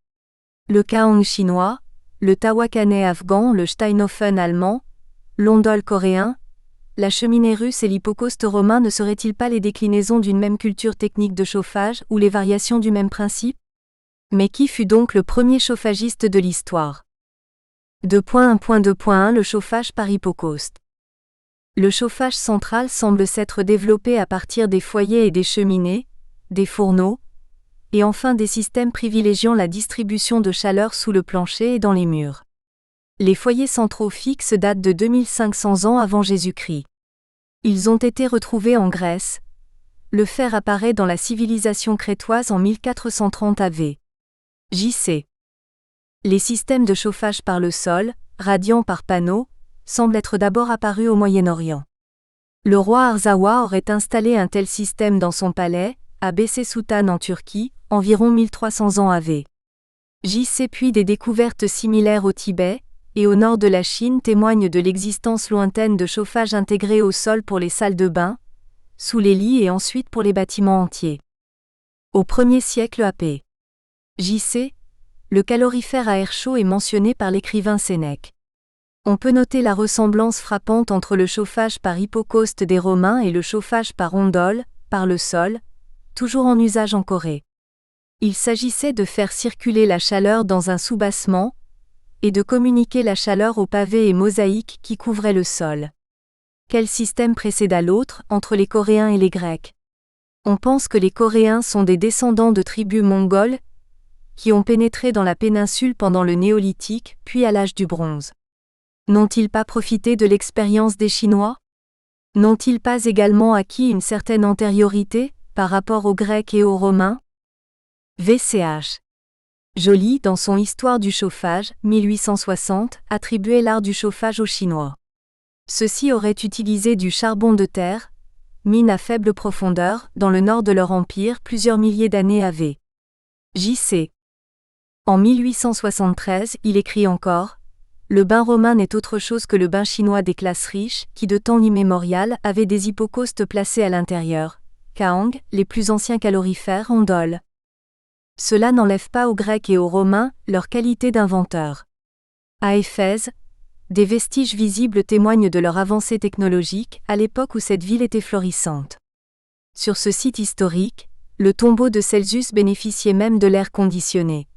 Le Kaong chinois, le Tawakanai afghan, le Steinhofen allemand, l'ondol coréen, la cheminée russe et l'hypocauste romain ne seraient-ils pas les déclinaisons d'une même culture technique de chauffage ou les variations du même principe ? Mais qui fut donc le premier chauffagiste de l'histoire ? 2.1.2.1 Le chauffage par hypocauste. Le chauffage central semble s'être développé à partir des foyers et des cheminées, des fourneaux, et enfin des systèmes privilégiant la distribution de chaleur sous le plancher et dans les murs. Les foyers centraux fixes datent de 2500 ans avant Jésus-Christ. Ils ont été retrouvés en Grèce. Le fer apparaît dans la civilisation crétoise en 1430 AV. JC. Les systèmes de chauffage par le sol, radiant par panneaux, semblent être d'abord apparus au Moyen-Orient. Le roi Arzawa aurait installé un tel système dans son palais, à Beyşehir Sultan en Turquie, environ 1300 ans AV. JC. Puis des découvertes similaires au Tibet et au nord de la Chine témoignent de l'existence lointaine de chauffage intégré au sol pour les salles de bain, sous les lits et ensuite pour les bâtiments entiers. Au 1er siècle AP. JC. Le calorifère à air chaud est mentionné par l'écrivain Sénèque. On peut noter la ressemblance frappante entre le chauffage par hypocauste des Romains et le chauffage par ondole, par le sol, toujours en usage en Corée. Il s'agissait de faire circuler la chaleur dans un soubassement, et de communiquer la chaleur aux pavés et mosaïques qui couvraient le sol. Quel système précéda l'autre, entre les Coréens et les Grecs? On pense que les Coréens sont des descendants de tribus mongoles, qui ont pénétré dans la péninsule pendant le Néolithique, puis à l'âge du bronze. N'ont-ils pas profité de l'expérience des Chinois? N'ont-ils pas également acquis une certaine antériorité, par rapport aux Grecs et aux Romains? VCH. Joly, dans son Histoire du chauffage, 1860, attribuait l'art du chauffage aux Chinois. Ceux-ci auraient utilisé du charbon de terre, mine à faible profondeur, dans le nord de leur empire plusieurs milliers d'années AV. JC. En 1873, il écrit encore « Le bain romain n'est autre chose que le bain chinois des classes riches, qui de temps immémorial avaient des hypocaustes placés à l'intérieur. Kaang, les plus anciens calorifères ondole. Cela n'enlève pas aux Grecs et aux Romains leur qualité d'inventeurs. À Éphèse, des vestiges visibles témoignent de leur avancée technologique à l'époque où cette ville était florissante. Sur ce site historique, le tombeau de Celsus bénéficiait même de l'air conditionné.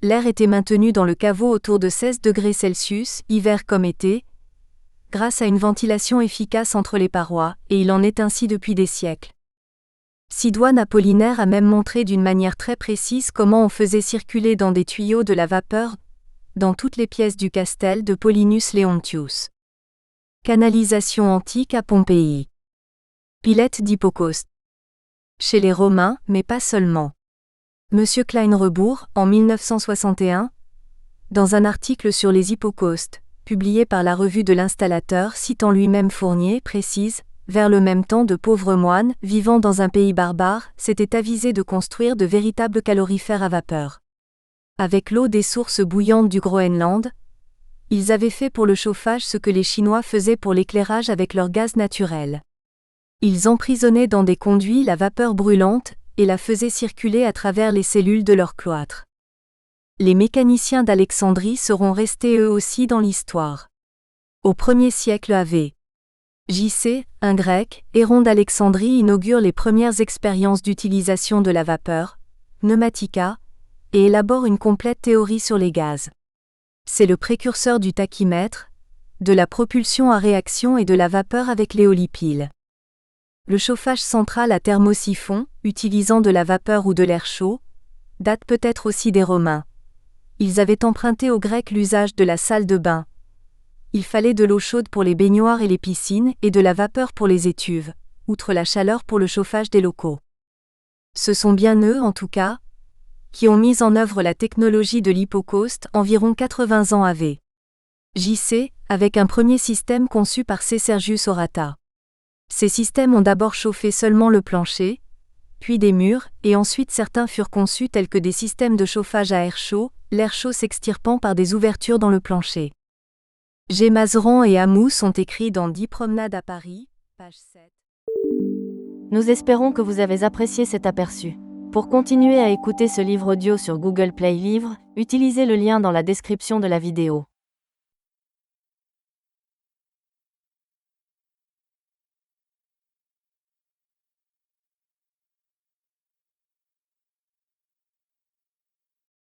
L'air était maintenu dans le caveau autour de 16 degrés Celsius, hiver comme été, grâce à une ventilation efficace entre les parois, et il en est ainsi depuis des siècles. Sidoine Apollinaire a même montré d'une manière très précise comment on faisait circuler dans des tuyaux de la vapeur dans toutes les pièces du castel de Paulinus Leontius. Canalisation antique à Pompéi. Pilette d'hypocauste. Chez les Romains, mais pas seulement. Monsieur Kleinrebourg, en 1961, dans un article sur les hypocaustes, publié par la revue de l'installateur citant lui-même Fournier, précise « Vers le même temps de pauvres moines, vivant dans un pays barbare, s'étaient avisés de construire de véritables calorifères à vapeur. Avec l'eau des sources bouillantes du Groenland, ils avaient fait pour le chauffage ce que les Chinois faisaient pour l'éclairage avec leur gaz naturel. Ils emprisonnaient dans des conduits la vapeur brûlante et la faisaient circuler à travers les cellules de leur cloître. Les mécaniciens d'Alexandrie seront restés eux aussi dans l'histoire. Au 1er siècle AV. JC, un grec, Héron d'Alexandrie inaugure les premières expériences d'utilisation de la vapeur, pneumatica, et élabore une complète théorie sur les gaz. C'est le précurseur du tachymètre, de la propulsion à réaction et de la vapeur avec l'éolipile. Le chauffage central à thermosiphon, utilisant de la vapeur ou de l'air chaud, date peut-être aussi des Romains. Ils avaient emprunté aux Grecs l'usage de la salle de bain. Il fallait de l'eau chaude pour les baignoires et les piscines et de la vapeur pour les étuves, outre la chaleur pour le chauffage des locaux. Ce sont bien eux, en tout cas, qui ont mis en œuvre la technologie de l'hypocauste environ 80 ans AV. JC, avec un premier système conçu par C. Sergius Orata. Ces systèmes ont d'abord chauffé seulement le plancher, puis des murs, et ensuite certains furent conçus tels que des systèmes de chauffage à air chaud, l'air chaud s'extirpant par des ouvertures dans le plancher. G. Mazeran et Amous sont écrits dans 10 promenades à Paris, page 7. Nous espérons que vous avez apprécié cet aperçu. Pour continuer à écouter ce livre audio sur Google Play Livres, utilisez le lien dans la description de la vidéo.